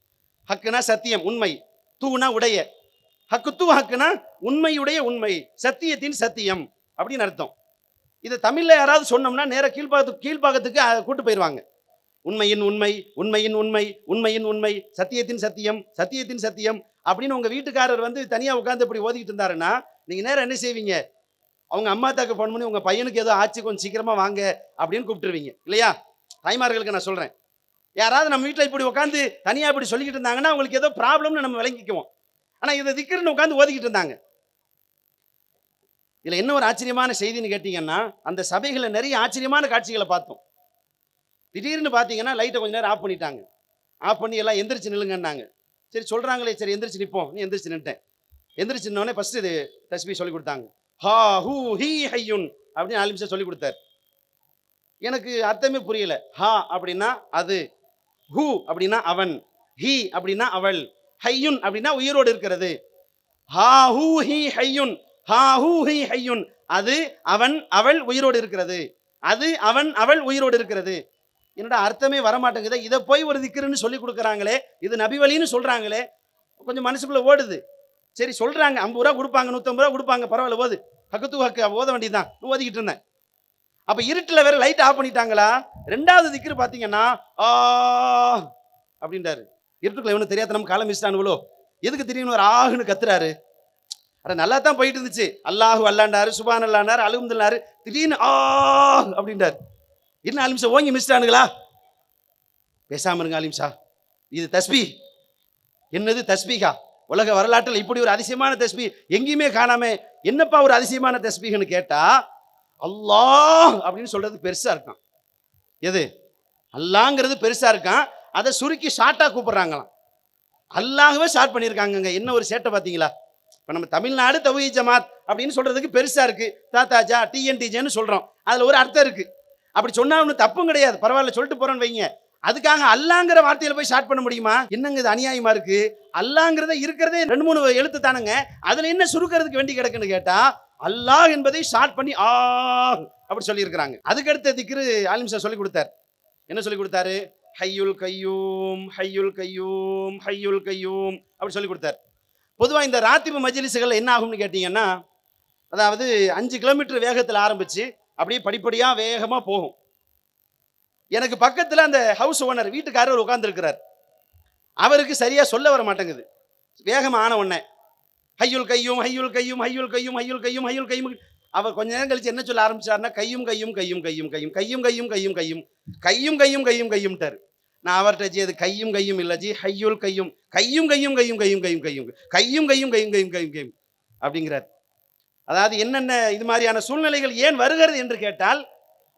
ஹக்குனா சத்தியம், உண்மை. தூனா உடைய. ஹக்குத்து ஹக்குனா உண்மையுடைய உண்மை, சத்தியத்தின் சத்தியம் அப்படின்னு அர்த்தம். இதை தமிழ்ல யாராவது சொன்னோம்னா நேர கீழ்பாகத்துக்கு கூட்டு போயிடுவாங்க. உண்மையின் உண்மை, உண்மையின் உண்மை, உண்மையின் உண்மை, சத்தியத்தின் சத்தியம், சத்தியத்தின் சத்தியம் அப்படின்னு உங்க வீட்டுக்காரர் வந்து தனியா உட்கார்ந்து இப்படி ஓதிக்கிட்டு இருந்தாருன்னா நீங்க நேரம் என்ன செய்வீங்க? அவங்க அம்மா தாக்கு ஃபோன் பண்ணி உங்க பையனுக்கு ஏதோ ஆச்சு கொஞ்சம் சீக்கிரமா வாங்க அப்படின்னு கூப்பிட்டுருவீங்க இல்லையா? தாய்மார்களுக்கு நான் சொல்றேன். யாராவது நம்ம வீட்டில் இப்படி உட்காந்து தனியா இப்படி சொல்லிக்கிட்டு இருந்தாங்கன்னா அவங்களுக்கு ஏதோ ப்ராப்ளம்னு நம்ம விளங்கிக்குவோம். ஆனா இதை திக்ருன்னு உட்காந்து ஓதிக்கிட்டு இருந்தாங்க. இதுல என்ன ஒரு ஆச்சரியமான செய்தின்னு கேட்டீங்கன்னா அந்த சபைகளை நிறைய ஆச்சரியமான காட்சிகளை பார்த்தோம். திடீர்னு பார்த்தீங்கன்னா லைட்டை கொஞ்ச நேரம் ஆஃப் பண்ணிட்டாங்க. ஆஃப் பண்ணி எல்லாம் எந்திரிச்சு நில்லுங்கன்னாங்க. சரி சொல்றாங்களே, சரி எந்திரிச்சு நிற்போம். நீ எந்திரிச்சு நின்ட்டேன். எந்திரிச்சு நின்னோடனே ஃபர்ஸ்ட் இது தஸ்பீஹ் சொல்லி கொடுத்தாங்க. ஹா ஹூ ஹீ ஹையுன் அப்படின்னு ஆலிம் சார் சொல்லி கொடுத்தாரு. எனக்கு அர்த்தமே புரியல. ஹா அப்படின்னா அது, ஹூ அப்படின்னா அவன், ஹீ அப்படின்னா அவள், ஹையுன் அப்படின்னா உயிரோடு இருக்கிறது. ஹா ஹூ ஹீ ஹையுன், ஹா ஹூ ஹீ ஹையுன், அது அவன் அவள் உயிரோடு இருக்கிறது, அது அவன் அவள் உயிரோடு இருக்கிறது. என்னடா அர்த்தமே வரமாட்டேங்குது. இதை போய் ஒரு திக்ருன்னு சொல்லி கொடுக்குறாங்களே, இது நபி வழின்னு சொல்றாங்களே, கொஞ்சம் மனசுக்குள்ள ஓடுது. சரி சொல்றாங்க, 50 ரூபா கொடுப்பாங்க, 150 ரூபா கொடுப்பாங்க, பரவாயில்ல ஓது, ஹக்குத்து ஹக்கு ஓத வேண்டியதுதான். ஓதிக்கிட்டு இருந்தேன். அப்ப இருட்டில் வேற லைட் ஆஃப் பண்ணிட்டாங்களா. 2வது திக்ரு பாத்தீங்கன்னா ஆ அப்படின்றாரு. இருட்டுக்குள்ள இவனு தெரியாத நம்ம காலம் மிஸ்டானுங்களோ, எதுக்கு திடீர்னு ஒரு ஆகுன்னு கத்துறாரு. அட நல்லா தான் போயிட்டு இருந்துச்சு. அல்லாஹு அல்லாண்டாரு, சுபான் அல்லாண்டாரு, அல்ஹம்துலில்லாஹ், திடீர்னு ஆ அப்படின்றாரு. என்ன ஆலிம்சா ஓங்கி மிஸ்டானுங்களா? பேசாம இருங்க ஆலிம்சா, இது தஸ்பீஹ். என்னது தஸ்பீஹா? உலக வரலாற்றில் இப்படி ஒரு அதிசயமான தஸ்பீஹ் எங்கேயுமே காணாம. என்னப்பா ஒரு அதிசயமான தஸ்பீஹ்னு கேட்டா அல்லாஹ் அப்படின்னு சொல்றது பெருசா இருக்கான். எது? அல்லாங்கிறது பெருசா இருக்கான். அதை சுருக்கி ஷார்ட்டா கூப்பிடுறாங்களாம். அல்லாஹ்வே ஷார்ட் பண்ணியிருக்காங்க. என்ன ஒரு சேட்டை பார்த்தீங்களா? இப்போ நம்ம தமிழ்நாடு தௌஹீத் ஜமாத் அப்படின்னு சொல்றதுக்கு பெருசா இருக்கு. தாத்தாஜா டிஎன்டிஜேன்னு சொல்றோம். அதுல ஒரு அர்த்தம் இருக்கு. அப்படி சொன்னா ஒன்றும் தப்பும் கிடையாது, பரவாயில்ல சொல்லிட்டு போறோன்னு வைங்க. அதுக்காக அல்லாங்கிற வார்த்தையில போய் ஷார்ட் பண்ண முடியுமா? என்னங்க இது அநியாயமா இருக்கு. அல்லாங்கிறத இருக்கிறதே 2-3 எழுத்து தானுங்க, அதுல என்ன சுருக்கிறதுக்கு வேண்டி கிடக்குன்னு கேட்டா அல்லாஹ் என்பதை ஷார்ட் பண்ணி ஆ அப்படி சொல்லி இருக்கிறாங்க. அதுக்கடுத்த திக்ரு ஆலிம் சார் சொல்லி கொடுத்தார். என்ன சொல்லி கொடுத்தாரு? ஹய்யுல் கையூம் ஹய்யுல் கையூம் ஹய்யுல் கையூம் அப்படி சொல்லி கொடுத்தார். பொதுவாக இந்த ராத்திபு மஜ்லிஸ்கள் என்ன ஆகும்னு கேட்டீங்கன்னா, அதாவது 5 கிலோமீட்டர் வேகத்தில் ஆரம்பிச்சு அப்படியே படிப்படியாக வேகமாக போகும். எனக்கு பக்கத்துல அந்த ஹவுஸ் ஓனர் வீட்டுக்காரர் உட்கார்ந்து இருக்கிறார். அவருக்கு சரியா சொல்ல வர மாட்டேங்குது. வேகமா ஆன உடனே ஹையுல் கையும் ஹையுல் கையும் ஹையுல் கையும் ஹையுல் கையும் ஹையுல் கையும். அவர் கொஞ்ச நேரம் கழிச்சு என்ன சொல்ல ஆரம்பிச்சாருன்னா கையும் கையும் கையும் கையும் கையும் கையும் கையும் கையும் கையும் கையும் கையும் கையும் கையும்ட்டாரு. நான் அவர்கிட்ட ஜி அது கையும் கையும் இல்ல ஜி ஹையுல் கையும் கையும் கையும் கையும் கையும் கையும் கையும் கையும் கையும் கையும் கையும் கையும் கையும் அப்படிங்கிறார். அதாவது என்னென்ன இது மாதிரியான சூழ்நிலைகள் ஏன் வருகிறது என்று கேட்டால்,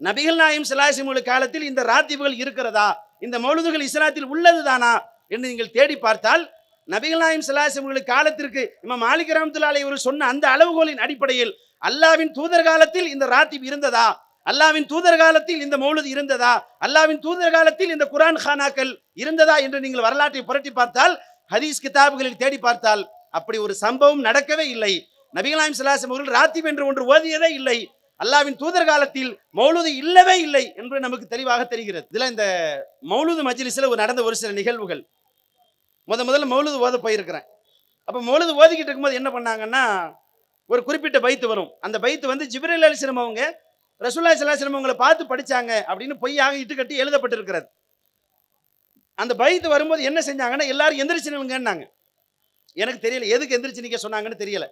நபிகள் நாயகம் ஸல்லல்லாஹு அலைஹி வஸல்லம் காலத்தில் இந்த ராத்திபுகள் இருக்கிறதா, இந்த மௌலூதுகள் இஸ்லாத்தில் உள்ளதுதானா என்று நீங்கள் தேடி பார்த்தால், நபிகள் நாயகம் ஸல்லல்லாஹு அலைஹி வஸல்லம் காலத்திற்கு இமாம் மாலிக் ரஹ்மத்துல்லாஹி அலைஹி அவர்கள் சொன்ன அந்த அளவுகோலின் அடிப்படையில் அல்லாஹ்வின் தூதர் காலத்தில் இந்த ராத்திப் இருந்ததா, அல்லாஹ்வின் தூதர் காலத்தில் இந்த மௌலூத் இருந்ததா, அல்லாஹ்வின் தூதர் காலத்தில் இந்த குர்ஆன் கானாக்கள் இருந்ததா என்று நீங்கள் வரலாற்றை புரட்டி பார்த்தால், ஹதீஸ் கிதாபுகளில் தேடி பார்த்தால் அப்படி ஒரு சம்பவம் நடக்கவே இல்லை. நபிகள் நாயகம் ஸல்லல்லாஹு அலைஹி வஸல்லம் அவர்கள் ராத்திப் என்று ஒன்று ஓதியதே இல்லை. அல்லாஹ்வின் தூதர் காலத்தில் மௌலூது இல்லவே இல்லை என்று நமக்கு தெளிவாக தெரிகிறது. இதுல இந்த மௌலூது மஜ்லிஸ்ல நடந்த ஒரு சில நிகழ்வுகள். முதல்ல மௌலூது ஓத போயிருக்கிறேன். அப்ப மௌலூது ஓதிக்கிட்டு இருக்கும்போது என்ன பண்ணாங்கன்னா, ஒரு குறிப்பிட்ட பைத்து வரும். அந்த பைத்து ஜிப்ரீல் அலைஹிஸ்ஸலாம் அவங்க ரசூலுல்லாஹி ஸல்லல்லாஹு அலைஹி வஸல்லம் அவங்களை பார்த்து படிச்சாங்க அப்படின்னு பொய்யாக இட்டுக்கட்டி எழுதப்பட்டிருக்கிறது. அந்த பைத்து வரும்போது என்ன செஞ்சாங்கன்னா, எல்லாரும் எந்திரிச்சு நில்லுங்கன்னாங்க. எனக்கு தெரியல எதுக்கு எந்திரிச்சு நிக்க சொன்னாங்கன்னு தெரியல.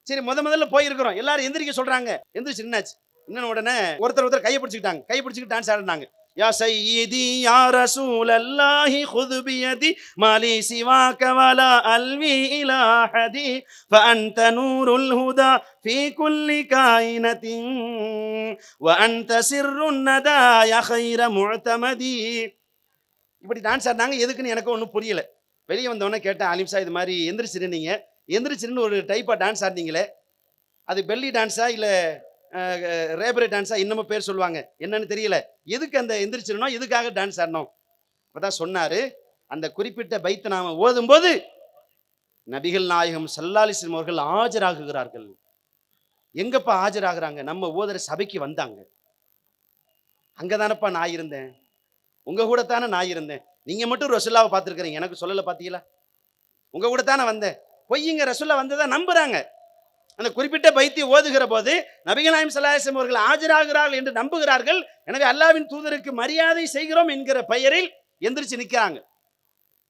சரி முதல்ல போயிருக்கிறோம், எல்லாரும் எந்திரிக்க சொல்றாங்க, எந்திரிச்சு நின்னாச்சு. இன்னும் உடனே ஒருத்தர் கையை பிடிச்சிக்கிட்டாங்க, கையை பிடிச்சிக்கிட்டு டான்ஸ் ஆடினாங்க. யா சய்யிதி யா ரசூலல்லாஹி குது பியதி மாலி சிவாக வலா அல்வி இலா ஹதி ஃபஅன்த நூருல் ஹுதா ஃபீ குல்லி காயினத்தின் வஅன்த சிர்ருன் நதா யா கைர முஅ்தமதி. இப்படி டான்ஸ் ஆடினாங்க. எதுக்குன்னு எனக்கு ஒன்றும் புரியல. வெளியே வந்தவொடனே கேட்டேன், அலிம்சா இது மாதிரி எந்திரிச்சிருந்தீங்க, எந்திரிச்சிருந்து ஒரு டைப்பாக டான்ஸ் ஆடினீங்களே, அது பெல்லி டான்ஸா இல்லை ரேபரே டான்ஸா, இன்னமும் பேர் சொல்லுவாங்க, என்னன்னு தெரியல, எதுக்கு அந்த எந்திரிச்சிடணும், எதுக்காக டான்ஸ் ஆடணும்? அப்பதான் சொன்னாரு, அந்த குறிப்பிட்ட பைத்தை நாம ஓதும்போது நபிகள் நாயகம் ஸல்லல்லாஹு அலைஹி வஸல்லம் அவர்கள் ஆஜராகுகிறார்கள். எங்கப்பா ஆஜராகிறாங்க? நம்ம ஓதுற சபைக்கு வந்தாங்க. அங்கதானப்பா நான் இருந்தேன், உங்க கூட தானே நான் இருந்தேன். நீங்க மட்டும் ரசூலுல்லாஹ்வை பார்த்துருக்கிறீங்க, எனக்கு சொல்லல, பார்த்தீங்களா? உங்க கூட தானே வந்தேன். பொய்யுங்க, ரசூலுல்லாஹ் வந்ததா நம்புறாங்க. அந்த குறிப்பிட்ட பைத்தை ஓதுகிற போது நபிகள் நாயகம் ஸல்லல்லாஹு அலைஹி வஸல்லம் அவர்கள் ஆஜராகிறார்கள் என்று நம்புகிறார்கள். எனவே அல்லாஹ்வின் தூதருக்கு மரியாதை செய்கிறோம் என்கிற பெயரில் எந்திரிச்சு நிற்கிறாங்க.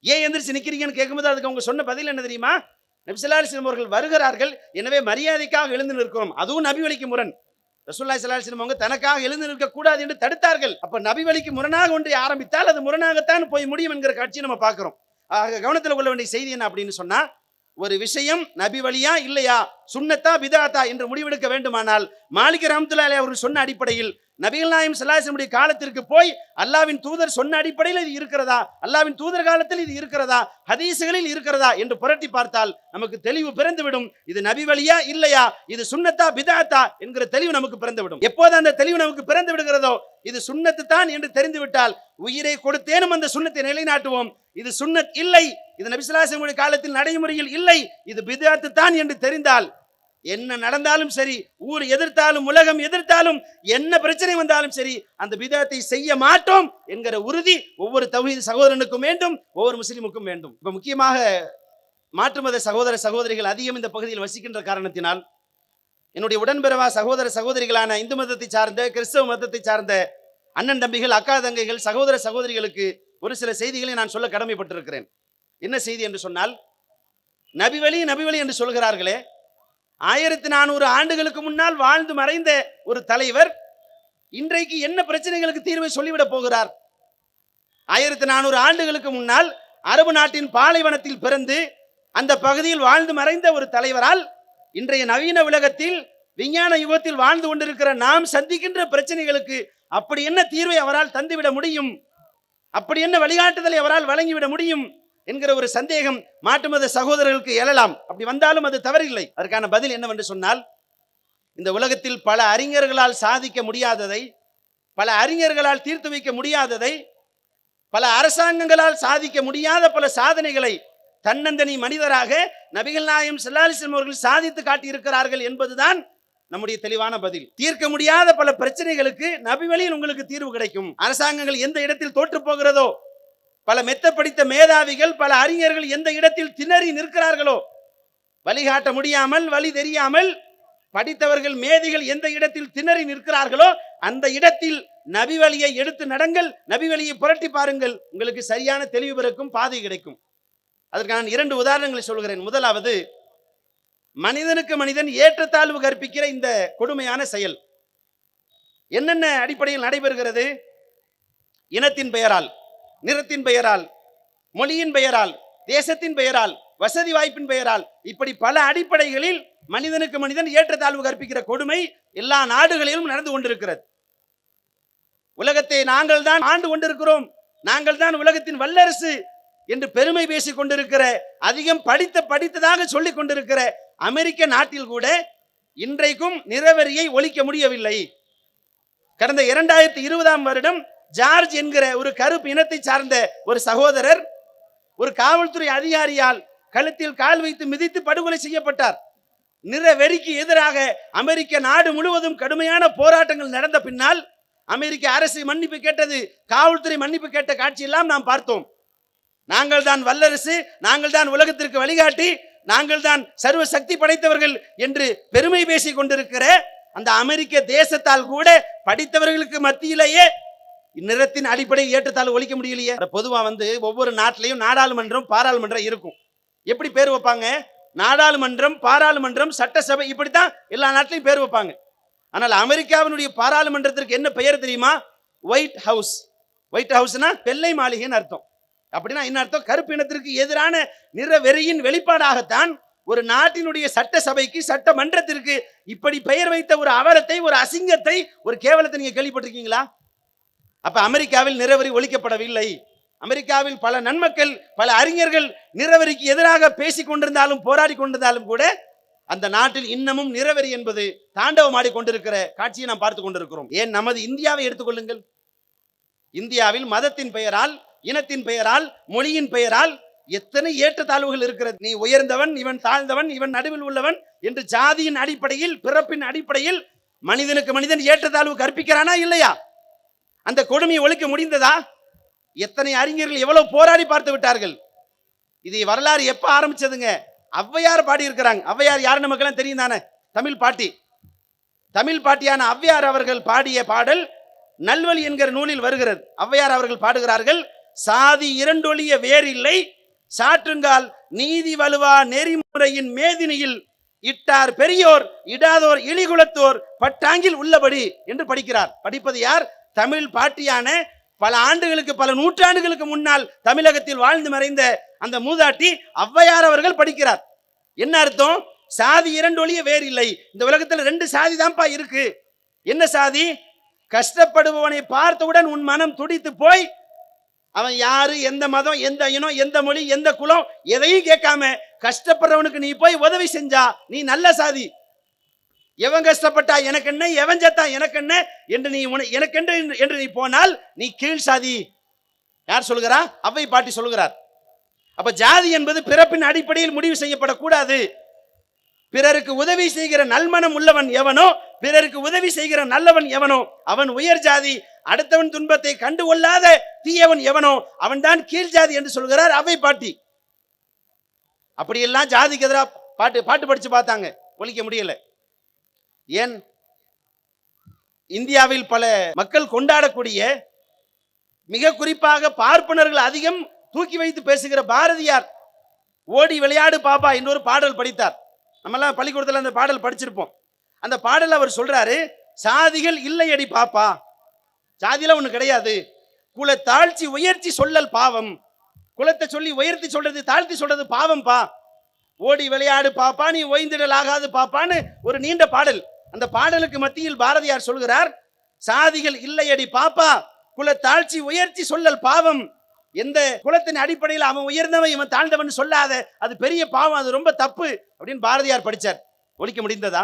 ஏன் எந்திரிச்சு நிற்கிறீங்கன்னு கேட்கும்போது அதுக்கு அவங்க சொன்ன பதில் என்ன தெரியுமா? நபி ஸல்லல்லாஹு அலைஹி வஸல்லம் அவர்கள் வருகிறார்கள், எனவே மரியாதைக்காக எழுந்து நிற்கிறோம். அதுவும் நபி வழிக்கு முரண். ரசூலுல்லாஹி ஸல்லல்லாஹு அலைஹி வஸல்லம் அவங்க தனக்காக எழுந்து நிற்க கூடாது என்று தடுத்தார்கள். அப்ப நபி வழிக்கு முரணாக ஒன்றை ஆரம்பித்தால் அது முரணாகத்தான் போய் முடியும் என்கிற காட்சியை நம்ம பார்க்கிறோம். கவனத்தில் கொள்ள வேண்டிய செய்தி என்ன அப்படின்னு சொன்னா, ஒரு விஷயம் நபி வழியா இல்லையா, சுன்னத்தா பிதாத்தா என்று முடிவெடுக்க வேண்டுமானால் மாலிக் ரஹ்மத்துல்லாஹி அலைஹி அவர்கள் சொன்ன அடிப்படையில் நபிகள் நாயகம் ஸல்லல்லாஹு அலைஹி வஸல்லம் காலத்திற்கு போய் அல்லாஹ்வின் தூதர் சொன்ன அடிப்படையில் இது இருக்கிறதா, அல்லாஹ்வின் தூதர் காலத்தில் இது இருக்கிறதா, ஹதீஸ்களில் இருக்கிறதா என்று புரட்டி பார்த்தால் நமக்கு தெளிவு பிறந்துவிடும். இது நபி வழியா இல்லையா, இது சுன்னத்தா பிதாத்தா என்கிற தெளிவு நமக்கு பிறந்துவிடும். எப்போது அந்த தெளிவு நமக்கு பிறந்து விடுகிறதோ, இது சுன்னத்து தான் என்று தெரிந்துவிட்டால் உயிரை கொடுத்தேனும் அந்த சுன்னத்தை நிலைநாட்டுவோம். இது சுன்னத் இல்லை, இது நபி ஸல்லல்லாஹு அலைஹி வஸல்லம் காலத்தில் நடைமுறையில் இல்லை, இது பிதாத்து தான் என்று தெரிந்தால் என்ன நடந்தாலும் சரி, ஊர் எதிர்த்தாலும் உலகம் எதிர்த்தாலும் என்ன பிரச்சனை வந்தாலும் சரி, அந்த பிதாத்தை செய்ய மாட்டோம் என்கிற உறுதி ஒவ்வொரு தௌஹீத் சகோதரனுக்கும் வேண்டும், ஒவ்வொரு முஸ்லிமுக்கும் வேண்டும். இப்ப முக்கியமாக மாற்று மத சகோதர சகோதரிகள் அதிகம் இந்த பகுதியில் வசிக்கின்ற காரணத்தினால் என்னுடைய உடன்பிறவா சகோதர சகோதரிகளான இந்து மதத்தை சார்ந்த கிறிஸ்தவ மதத்தை சார்ந்த அண்ணன் தம்பிகள் அக்கா தங்கைகள் சகோதர சகோதரிகளுக்கு ஒரு சில செய்திகளை நான் சொல்ல கடமைப்பட்டிருக்கிறேன். என்ன செய்தி என்று சொன்னால், நபி வழி என்று சொல்கிறார்களே, 1400 ஆண்டுகளுக்கு முன்னால் வாழ்ந்து மறைந்த ஒரு தலைவர் இன்றைக்கு என்ன பிரச்சனைகளுக்கு தீர்வை சொல்லிவிடப் போகிறார்? 1400 ஆண்டுகளுக்கு முன்னால் அரபு நாட்டின் பாலைவனத்தில் பிறந்து அந்த பகுதியில் வாழ்ந்து மறைந்த ஒரு தலைவரால் இன்றைய நவீன உலகத்தில் விஞ்ஞான யுகத்தில் வாழ்ந்து கொண்டிருக்கிற நாம் சந்திக்கின்ற பிரச்சனைகளுக்கு அப்படி என்ன தீர்வை அவரால் தந்துவிட முடியும், அப்படி என்ன வழிகாட்டுதலை அவரால் வழங்கிவிட முடியும் என்கிற ஒரு சந்தேகம் மாற்று மத சகோதரர்களுக்கு எழலாம். அப்படி வந்தாலும் அது தவறில்லை. அதற்கான பதில் என்னவென்று சொன்னால், இந்த உலகத்தில் பல அறிஞர்களால் சாதிக்க முடியாததை, பல அறிஞர்களால் தீர்த்து வைக்க முடியாததை, பல அரசாங்கங்களால் சாதிக்க முடியாத பல சாதனைகளை தன்னந்தனி மனிதராக நபிகள் நாயகம் ஸல்லல்லாஹு அலைஹி வஸல்லம் அவர்கள் சாதித்து காட்டியிருக்கிறார்கள் என்பதுதான் நம்முடைய தெளிவான பதில். தீர்க்க முடியாத பல பிரச்சனைகளுக்கு நபி வழியில் உங்களுக்கு தீர்வு கிடைக்கும். அரசாங்கங்கள் எந்த இடத்தில் தோற்று போகிறதோ, பல மெத்த படித்த மேதாவிகள் பல அறிஞர்கள் எந்த இடத்தில் திணறி நிற்கிறார்களோ, வழிகாட்ட முடியாமல் வழி தெரியாமல் படித்தவர்கள் மேதைகள் எந்த இடத்தில் திணறி நிற்கிறார்களோ அந்த இடத்தில் நபி வழியை எடுத்து நடங்கள், நபி வழியை புரட்டி பாருங்கள், உங்களுக்கு சரியான தெளிவு பிறக்கும், பாதை கிடைக்கும். அதற்கு நான் 2 உதாரணங்களை சொல்கிறேன். முதலாவது, மனிதனுக்கு மனிதன் ஏற்றத்தாழ்வு கற்பிக்கிற இந்த கொடுமையான செயல் என்னென்ன அடிப்படையில் நடைபெறுகிறது? இனத்தின் பெயரால், நிறத்தின் பெயரால், மொழியின் பெயரால், தேசத்தின் பெயரால், வசதி வாய்ப்பின் பெயரால், இப்படி பல அடிப்படைகளில் மனிதனுக்கு மனிதன் ஏற்றத்தாழ்வு கற்பிக்கிற கொடுமை எல்லா நாடுகளிலும் நடந்து கொண்டிருக்கிறது. உலகத்தை நாங்கள் தான் ஆண்டு கொண்டிருக்கிறோம், நாங்கள் தான் உலகத்தின் வல்லரசு என்று பெருமை பேசிக் கொண்டிருக்கிற, அதிகம் படித்ததாக சொல்லிக் கொண்டிருக்கிற அமெரிக்க நாட்டில் கூட இன்றைக்கும் நிறவெறியை ஒழிக்க முடியவில்லை. கடந்த 2020ஆம் வருடம் ஜார்ஜ் என்கிற ஒரு கருப்பு இனத்தை சார்ந்த ஒரு சகோதரர் ஒரு காவல்துறை அதிகாரியால் கழுத்தில் கால் வைத்து மிதித்து படுகொலை செய்யப்பட்டார். நிறவெறிக்கு எதிராக அமெரிக்க நாடு முழுவதும் கடுமையான போராட்டங்கள் நடந்த பின்னால் அமெரிக்க அரசு மன்னிப்பு கேட்டது, காவல்துறை மன்னிப்பு கேட்ட காட்சியெல்லாம் நாம் பார்த்தோம். நாங்கள் தான் வல்லரசு, நாங்கள் தான் உலகத்திற்கு வழிகாட்டி, நாங்கள் தான் சர்வ சக்தி படைத்தவர்கள் என்று பெருமை பேசிக் கொண்டிருக்கிற அந்த அமெரிக்க தேசத்தால் கூட படித்தவர்களுக்கு மத்தியிலேயே நிறத்தின் அடிப்படை ஏற்றத்தாழ்வு ஒழிக்க முடியலையே. பொதுவா ஒவ்வொரு நாட்டிலையும் நாடாளுமன்றம், பாராளுமன்றம் இருக்கும். எப்படி பேர் வைப்பாங்க? நாடாளுமன்றம், பாராளுமன்றம், சட்டசபை, இப்படித்தான் எல்லா நாட்டிலையும் பேர் வைப்பாங்க. ஆனால் அமெரிக்காவினுடைய பாராளுமன்றத்திற்கு என்ன பெயர் தெரியுமா? White house. ஒயிட் ஹவுஸ்னா வெள்ளை மாளிகைன்னு அர்த்தம். அப்படின்னா என்ன அர்த்தம்? கருப்பு இனத்திற்கு எதிரான நிற வெறியின் வெளிப்பாடாகத்தான் ஒரு நாட்டினுடைய சட்டசபைக்கு, சட்டமன்றத்திற்கு இப்படி பெயர் வைத்த ஒரு அவலத்தை, ஒரு அசிங்கத்தை, ஒரு கேவலத்தை நீங்க கேள்விப்பட்டிருக்கீங்களா? அப்ப அமெரிக்காவில் நிறவெறி ஒழிக்கப்படவில்லை. அமெரிக்காவில் பல நன்மக்கள், பல அறிஞர்கள் நிறவெறிக்கு எதிராக பேசிக் கொண்டிருந்தாலும், போராடி கொண்டிருந்தாலும் கூட அந்த நாட்டில் இன்னமும் நிறவெறி என்பது தாண்டவமாடி கொண்டிருக்கிற காட்சியை நாம் பார்த்து கொண்டிருக்கிறோம். ஏன் நமது இந்தியாவை எடுத்துக்கொள்ளுங்கள். இந்தியாவில் மதத்தின் பெயரால், இனத்தின் பெயரால், மொழியின் பெயரால் எத்தனை ஏற்றத்தாழ்வுகள் இருக்கிறது. நீ உயர்ந்தவன், இவன் தாழ்ந்தவன், இவன் நடுவில் உள்ளவன் என்று ஜாதியின் அடிப்படையில், பிறப்பின் அடிப்படையில் மனிதனுக்கு மனிதன் ஏற்றத்தாழ்வு கற்பிக்கிறானா இல்லையா? அந்த கொடுமையை ஒழிக்க முடிந்ததா? எத்தனை அறிஞர்கள் எவ்வளவு போராடி பார்த்து விட்டார்கள். இது வரலாறு எப்ப ஆரம்பிச்சதுங்க? ஔவையார் பாடி இருக்கிறாங்க. ஔவையார் யார் நமக்கெல்லாம் தெரியும் தானே? தமிழ் பாட்டி. தமிழ் பாட்டியான ஔவையார் அவர்கள் பாடிய பாடல் நல்வழி என்கிற நூலில் வருகிறது. ஔவையார் அவர்கள் பாடுகிறார்கள், சாதி இரண்டொழிய வேறில்லை, சாற்றுங்கால் நீதி வலுவா நெறிமுறையின் மேதினியில் இட்டார் பெரியோர் இடாதோர் இழிகுலத்தோர் பட்டாங்கில் உள்ளபடி என்று படிக்கிறார். படிப்பது யார்? தமிழ் பாட்டியான, பல ஆண்டுகளுக்கு, பல நூற்றாண்டுகளுக்கு முன்னால் தமிழகத்தில் வாழ்ந்து மறைந்த அந்த மூதாட்டி ஔவையார் அவர்கள் படிக்கிறார். என்ன அர்த்தம்? சாதி இரண்டொழிய வேறில்லை. இந்த உலகத்தில் 2 சாதி தான்ப்பா இருக்கு. என்ன சாதி? கஷ்டப்படுபவனை பார்த்தவுடன் உன் மனம் துடித்து போய் அவன் யாரு, எந்த மதம், எந்த இனம், எந்த மொழி, எந்த குலம், எதையும் கேட்காம கஷ்டப்படுறவனுக்கு நீ போய் உதவி செஞ்சா நீ நல்ல சாதி. எவன் கஷ்டப்பட்டா எனக்கு என்ன, எவன் செத்தா எனக்கு என்ன என்று நீ என்று நீ போனால் நீ கீழ் சாதி. யார் சொல்லுகிறா? ஔவை பாட்டி சொல்லுகிறார். அப்ப ஜாதி என்பது பிறப்பின் அடிப்படையில் முடிவு செய்யப்படக்கூடாது. பிறருக்கு உதவி செய்கிற நல்மனம் உள்ளவன் எவனோ, பிறருக்கு உதவி செய்கிற நல்லவன் எவனோ அவன் உயர் ஜாதி. அடுத்தவன் துன்பத்தை கண்டு கொள்ளாத தீயவன் எவனோ அவன் தான் கீழ் ஜாதி என்று சொல்கிறார் ஔவை பாட்டி. அப்படியெல்லாம் ஜாதிக்கு எதிராக பாட்டு படிச்சு பார்த்தாங்க, ஒழிக்க முடியல. ஏன்? இந்தியாவில் பல மக்கள் கொண்டாடக்கூடிய, மிக குறிப்பாக பார்ப்பனர்கள் அதிகம் தூக்கி வைத்து பேசுகிற பாரதியார் ஓடி விளையாடு பாப்பா என்று ஒரு பாடல் படித்தார். நம்மெல்லாம் பள்ளிக்கூடத்தில் அந்த பாடல் படிச்சிருப்போம். அந்த பாடல் அவர் சொல்றாரு, சாதிகள் இல்லையடி பாப்பா, சாதியில ஒண்ணு கிடையாது, குல தாழ்ச்சி உயர்ச்சி சொல்லல் பாவம். குலத்தை சொல்லி உயர்த்தி சொல்றது, தாழ்த்தி சொல்றது பாவம்பா. ஓடி விளையாடு பாப்பா, நீ ஓய்ந்திடல் ஆகாது பாப்பான்னு ஒரு நீண்ட பாடல். அந்த பாடலுக்கு மத்தியில் பாரதியார் சொல்கிறார், சாதிகள் இல்லையடி பாப்பா, குல தாழ்ச்சி உயர்ச்சி சொல்லல் பாவம். எந்த குலத்தின் அடிப்படையில் அவன் உயர்ந்தவன் இவன் தாழ்ந்தவன் சொல்லாத, அது பெரிய பாவம், அது ரொம்ப தப்பு அப்படின்னு பாரதியார் படிச்சார். ஒழிக்க முடிந்ததா?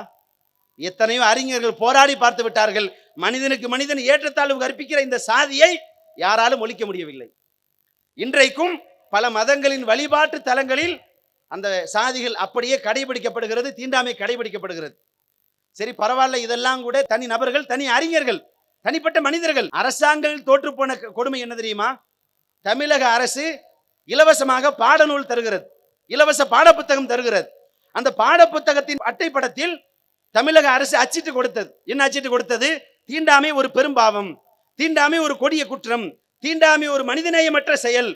எத்தனையோ அறிஞர்கள் போராடி பார்த்து விட்டார்கள். மனிதனுக்கு மனிதன் ஏற்றத்தாழ்வு கற்பிக்கிற இந்த சாதியை யாராலும் ஒழிக்க முடியவில்லை. இன்றைக்கும் பல மதங்களின் வழிபாட்டு தலங்களில் அந்த சாதிகள் அப்படியே கடைபிடிக்கப்படுகிறது, தீண்டாமை கடைபிடிக்கப்படுகிறது. சரி, பரவாயில்ல, இதெல்லாம் கூட தனி நபர்கள், தனி அறிஞர்கள், தனிப்பட்ட மனிதர்கள். அரசாங்கங்கள் தோற்று போன கொடுமை என்ன தெரியுமா? தமிழக அரசு இலவசமாக பாடநூல் தருகிறது, இலவச பாடப்புத்தகம் தருகிறது. அந்த பாடப்புத்தகத்தின் அட்டைப்படத்தில் தமிழக அரசு அச்சிட்டு கொடுத்தது. என்ன அச்சிட்டு கொடுத்தது? தீண்டாமை ஒரு பெரும்பாவம், தீண்டாமை ஒரு கொடிய குற்றம், தீண்டாமை ஒரு மனிதநேயமற்ற செயல்,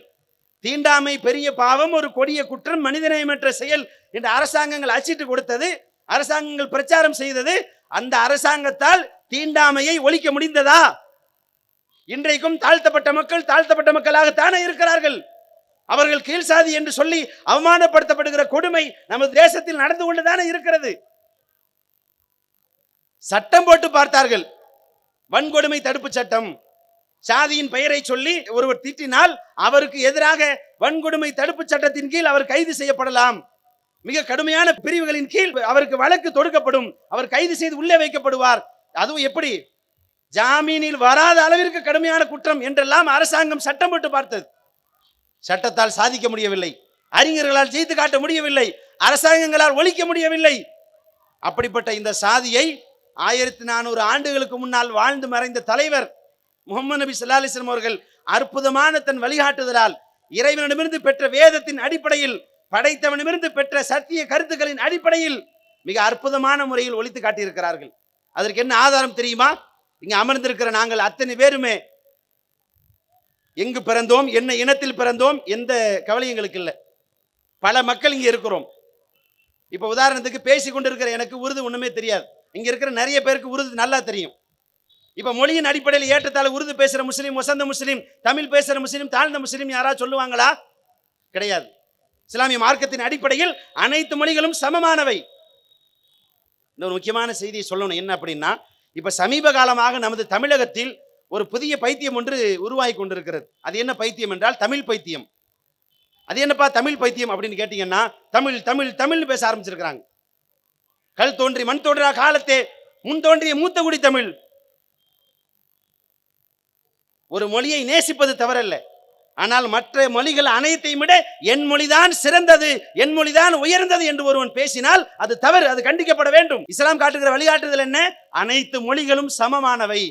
தீண்டாமை பெரிய பாவம், ஒரு கொடிய குற்றம், மனிதநேயமற்ற செயல் என்று அரசாங்கங்கள் அச்சிட்டு கொடுத்தது. அரசாங்கங்கள் பிரச்சாரம் செய்தது. அந்த அரசாங்கத்தால் தீண்டாமையை ஒழிக்க முடிந்ததா? இன்றைக்கும் தாழ்த்தப்பட்ட மக்கள் தாழ்த்தப்பட்ட மக்களாகத்தானே இருக்கிறார்கள். அவர்கள் கீழ் சாதி என்று சொல்லி அவமானப்படுத்தப்படுகிற கொடுமை நமது தேசத்தில் நடந்து கொண்டுதானே இருக்கிறது. சட்டம் போட்டு பார்த்தார்கள், வன்கொடுமை தடுப்பு சட்டம். சாதியின் பெயரை சொல்லி ஒருவர் திட்டினால் அவருக்கு எதிராக வன்கொடுமை தடுப்பு சட்டத்தின் கீழ் அவர் கைது செய்யப்படலாம். மிக கடுமையான பிரிவுகளின் கீழ் அவருக்கு வழக்கு தொடுக்கப்படும். அவர் கைது செய்து உள்ளே வைக்கப்படுவார். அதுவும் எப்படி? ஜாமீனில் வராத அளவிற்கு கடுமையான குற்றம் என்றெல்லாம் அரசாங்கம் சட்டம் போட்டு பார்த்தது. சட்டத்தால் சாதிக்க முடியவில்லை, அறிஞர்களால் ஜெயித்து காட்ட முடியவில்லை, அரசாங்கங்களால் ஒழிக்க முடியவில்லை. அப்படிப்பட்ட இந்த சாதியை 1400 ஆண்டுகளுக்கு முன்னால் வாழ்ந்து மறைந்த தலைவர் முகமது நபி ஸல்லல்லாஹு அலைஹி வஸல்லம் அவர்கள் அற்புதமான தன் வழிகாட்டுதலால், இறைவனிடமிருந்து பெற்ற வேதத்தின் அடிப்படையில், படைத்தவனிடமிருந்து பெற்ற சத்திய கருத்துக்களின் அடிப்படையில் மிக அற்புதமான முறையில் ஒழித்து காட்டியிருக்கிறார்கள். அதற்கு என்ன ஆதாரம் தெரியுமா? இங்க அமர்ந்திருக்கிற நாங்கள் அத்தனை பேருமே எங்கு பிறந்தோம், என்ன இனத்தில் பிறந்தோம், எந்த கவலையும் எங்களுக்கு இல்லை. பல மக்கள் இங்க இருக்கிறோம். இப்ப உதாரணத்துக்கு பேசிக் கொண்டிருக்கிற எனக்கு உருது ஒண்ணுமே தெரியாது. இங்க இருக்கிற நிறைய பேருக்கு உருது நல்லா தெரியும். இப்ப மொழியின் அடிப்படையில் ஏற்றத்தாழ உருது பேசுற முஸ்லீம், வசந்த முஸ்லீம், தமிழ் பேசுற முஸ்லீம், தாழ்ந்த முஸ்லீம் யாராவது சொல்லுவாங்களா? கிடையாது. இஸ்லாமிய மார்க்கத்தின் அடிப்படையில் அனைத்து மொழிகளும் சமமானவை. இந்த ஒரு முக்கியமான செய்தியை சொல்லணும். என்ன அப்படின்னா, இப்ப சமீப காலமாக நமது தமிழகத்தில் ஒரு புதிய பைத்தியம் ஒன்று உருவாகி கொண்டிருக்கிறது. அது என்ன பைத்தியம் என்றால் தமிழ் பைத்தியம். அது என்னப்பா தமிழ் பைத்தியம் அப்படின்னு கேட்டீங்கன்னா, தமிழ் தமிழ் தமிழ் பேச ஆரம்பிச்சிருக்கிறாங்க. கல் தோன்றி மண் தோன்றா காலத்தே முன் தோன்றிய மூத்த குடி தமிழ். ஒரு மொழியை நேசிப்பது தவறல்ல, ஆனால் மற்ற மொழிகள் அனைத்தையும் விட என் மொழிதான் சிறந்தது, என் மொழிதான் உயர்ந்தது என்று ஒருவன் பேசினால் அது தவறு, அது கண்டிக்கப்பட வேண்டும். இஸ்லாம் காட்டுகிற வழிகாட்டுதல் என்ன? அனைத்து மொழிகளும் சமமானவை,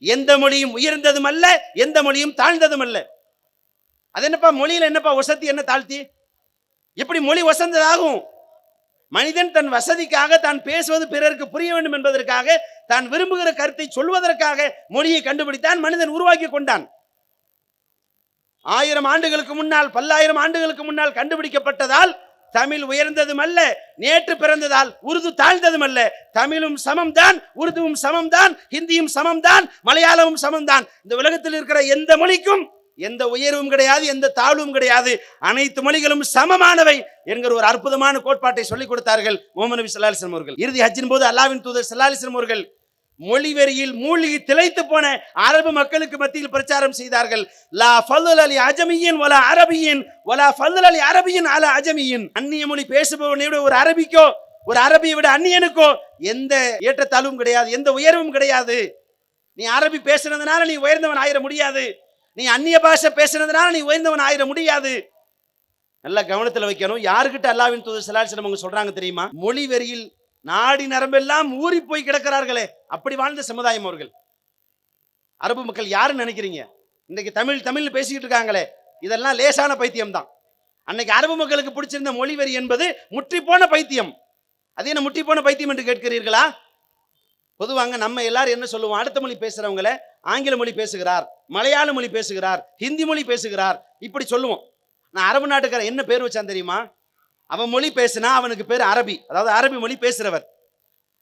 எந்த மொழியும் உயர்ந்ததும் அல்ல, எந்த மொழியும் தாழ்ந்ததும் அல்ல. அது என்னப்பா மொழியில என்னப்பா வசதி, என்ன தாழ்த்தி? எப்படி மொழி வசந்ததாகும்? மனிதன் தன் வசதிக்காக தான் பேசுவது பிறருக்கு புரிய வேண்டும் என்பதற்காக, தான் விரும்புகிற கருத்தை சொல்வதற்காக மொழியை கண்டுபிடித்தான், மனிதன் உருவாக்கி கொண்டான். 1000 ஆண்டுகளுக்கு முன்னால், பல்லாயிரம் ஆண்டுகளுக்கு முன்னால் கண்டுபிடிக்கப்பட்டதால் தமிழ் உயர்ந்ததும் அல்ல, நேற்று பிறந்ததால் உருது தாழ்ந்ததும் அல்ல. தமிழும் சமம்தான், உருதுவும் சமம்தான், ஹிந்தியும் சமம்தான், மலையாளமும் சமம்தான். இந்த உலகத்தில் இருக்கிற எந்த மொழிக்கும் எந்த உயர்வும் கிடையாது, எந்த தாழ்வும் கிடையாது. அனைத்து மொழிகளும் சமமானவை என்கிற ஒரு அற்புதமான கோட்பாட்டை சொல்லிக் கொடுத்தார்கள் முஹம்மது நபி ஸல்லல்லாஹு அலைஹி வஸல்லம் அவர்கள். இறுதி ஹஜ்ஜின் போது அல்லாஹ்வின் தூதர் ஸல்லல்லாஹு அலைஹி வஸல்லம் அவர்கள் மொழி வெறியில் மூழ்கி திளைத்து போன அரபு மக்களுக்கு மத்தியில் பிரச்சாரம் செய்தார்கள். லா ஃபضل லி அஜமியின் வலா அரபியின் வலா ஃபضل லி அரபியின் அலா அஜமியின். அந்நிய மொழி பேசுபவனை விட ஒரு அரபிக்கோ, ஒரு அரபியை விட அந்நியனுக்கோ எந்த ஏற்றத்தாழ்வும் கிடையாது, எந்த உயர்வும் கிடையாது. நீ அரபி பேசுனதுனால நீ உயர்ந்தவன் ஆயிர முடியாது, நீ அந்நிய பாஷை பேசுனதுனால நீ உயர்ந்தவன் ஆயிர முடியாது. நல்ல கவனத்தில் வைக்கணும். யாருக்கிட்ட அல்லாஹ்வின் தூதர் ஸல்லல்லாஹு அலைஹி வஸல்லம் அவங்க சொல்றாங்க தெரியுமா? மொழி வெறியில் நாடி நரம்பெல்லாம் ஊறி போய் கிடக்கிறார்களே, அப்படி வாழ்ந்த சமுதாயம் அவர்கள். அரபு மக்கள் யாருன்னு நினைக்கிறீங்க? இன்னைக்கு தமிழ் தமிழ் பேசிக்கிட்டு இருக்காங்களே, இதெல்லாம் லேசான பைத்தியம் தான். அன்னைக்கு அரபு மக்களுக்கு பிடிச்சிருந்த மொழி வெறி என்பது முற்றி போன பைத்தியம். அது என்ன முற்றி போன பைத்தியம் என்று கேட்கிறீர்களா? பொதுவாங்க நம்ம எல்லாரும் என்ன சொல்லுவோம்? அடுத்த மொழி பேசுறவங்களை ஆங்கில மொழி பேசுகிறார், மலையாள மொழி பேசுகிறார், ஹிந்தி மொழி பேசுகிறார், இப்படி சொல்லுவோம். நான் அரபு நாட்டுக்காரன் என்ன பேர் வச்சான் தெரியுமா? அவன் மொழி பேசினா அவனுக்கு பேர் அரபி, அதாவது அரபி மொழி பேசுறவர்.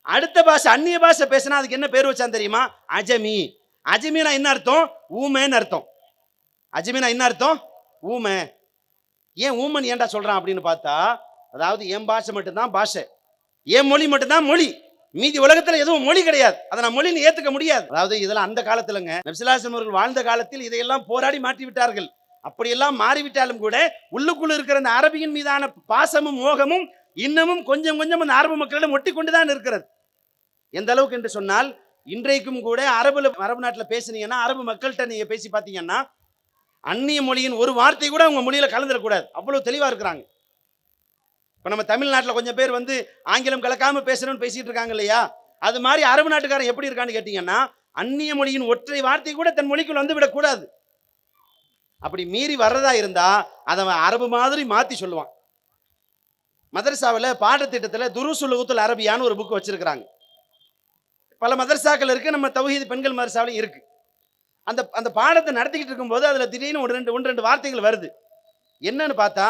அடுத்த பாஷை அந்நிய பாஷை பேசினா அதுக்கு என்ன பேர் வச்சான் தெரியுமா? அஜமி. அஜமினா என்ன அர்த்தம்? ஊமைன்னு அர்த்தம். அஜமினா என்ன அர்த்தம்? ஊமை. ஏன் ஊமன் ஏன்டா சொல்றான் அப்படின்னு பார்த்தா, அதாவது என் பாஷை மட்டும்தான் பாஷை, என் மொழி மட்டும்தான் மொழி, மீதி உலகத்துல எதுவும் மொழி கிடையாது, அதை நான் மொழின்னு ஏத்துக்க முடியாது. அதாவது இதெல்லாம் அந்த காலத்துலங்க, நபி ஸல்லல்லாஹு அலைஹி வஸல்லம் அவர்கள் வாழ்ந்த காலத்தில் இதையெல்லாம் போராடி மாற்றி விட்டார்கள். அப்படியெல்லாம் மாறிவிட்டாலும் கூட உள்ளுக்குள்ள இருக்கிற அந்த அரபியின் மீதான பாசமும் மோகமும் இன்னமும் கொஞ்சம் கொஞ்சம் அந்த அரபு மக்களிடம் ஒட்டி கொண்டுதான் இருக்கிறது. எந்த அளவுக்கு என்று சொன்னால், இன்றைக்கும் கூட அரபு நாட்டில் பேசுனீங்கன்னா, அரபு மக்கள்கிட்ட நீங்க பேசி பார்த்தீங்கன்னா, அந்நிய மொழியின் ஒரு வார்த்தை கூட உங்க மொழியில கலந்துடக்கூடாது, அவ்வளவு தெளிவா இருக்கிறாங்க. இப்ப நம்ம தமிழ்நாட்டில் கொஞ்சம் பேர் வந்து ஆங்கிலம் கலக்காம பேசணும்னு பேசிட்டு இருக்காங்க இல்லையா? அது மாதிரி அரபு நாட்டுக்காரன் எப்படி இருக்கான்னு கேட்டீங்கன்னா, அந்நிய மொழியின் ஒற்றை வார்த்தை கூட தன் மொழிக்குள் வந்து விடக்கூடாது. அப்படி மீறி வர்றதா இருந்தா அதை அரபு மாதிரி மாத்தி சொல்லுவான். மதரசாவில் பாடத்திட்டத்தில் துருசுல் லுகத்துல் அரபியான்னு ஒரு புக் வச்சிருக்கிறாங்க. பல மதரசாக்கள் இருக்கு, நம்ம தௌஹீத் பெண்கள் மதரசாவிலும் இருக்கு. அந்த அந்த பாடத்தை நடத்திக்கிட்டு இருக்கும்போது அதுல திடீர்னு ஒன்று ரெண்டு வார்த்தைகள் வருது. என்னன்னு பார்த்தா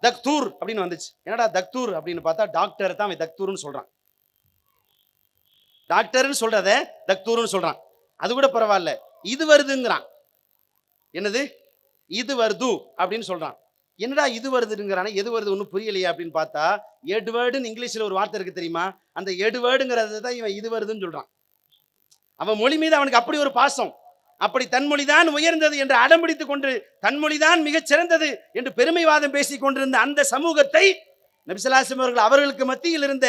தக்தூர் அப்படின்னு வந்துச்சு. என்னடா தக்தூர் அப்படின்னு பார்த்தா டாக்டர் தான் அவன் தக்தூர்னு சொல்றான். டாக்டர்னு சொல்றத தக்தூர்னு சொல்றான். அது கூட பரவாயில்ல, இது வருதுங்கிறான். என்னது இது வருது அப்படின்னு சொல்றான். என்னடா இது வருதுங்கிறானே, எது வருது ஒன்றும் புரியலையா அப்படின்னு பார்த்தா எட்வேர்டுன்னு இங்கிலீஷ்ல ஒரு வார்த்தை இருக்கு தெரியுமா, அந்த எட்வேர்டுங்கிறத தான் இவன் இது வருதுன்னு சொல்றான். அவன் மொழி மீது அவனுக்கு அப்படி ஒரு பாசம், அப்படி தன்மொழிதான் உயர்ந்தது என்று அடம்பிடித்துக் கொண்டு தன்மொழிதான் மிகச் சிறந்தது என்று பெருமைவாதம் பேசிக் கொண்டிருந்த அந்த சமூகத்தை நபி ஸல்லல்லாஹு அலைஹி வஸல்லம் அவர்களுக்கு மத்தியில் இருந்த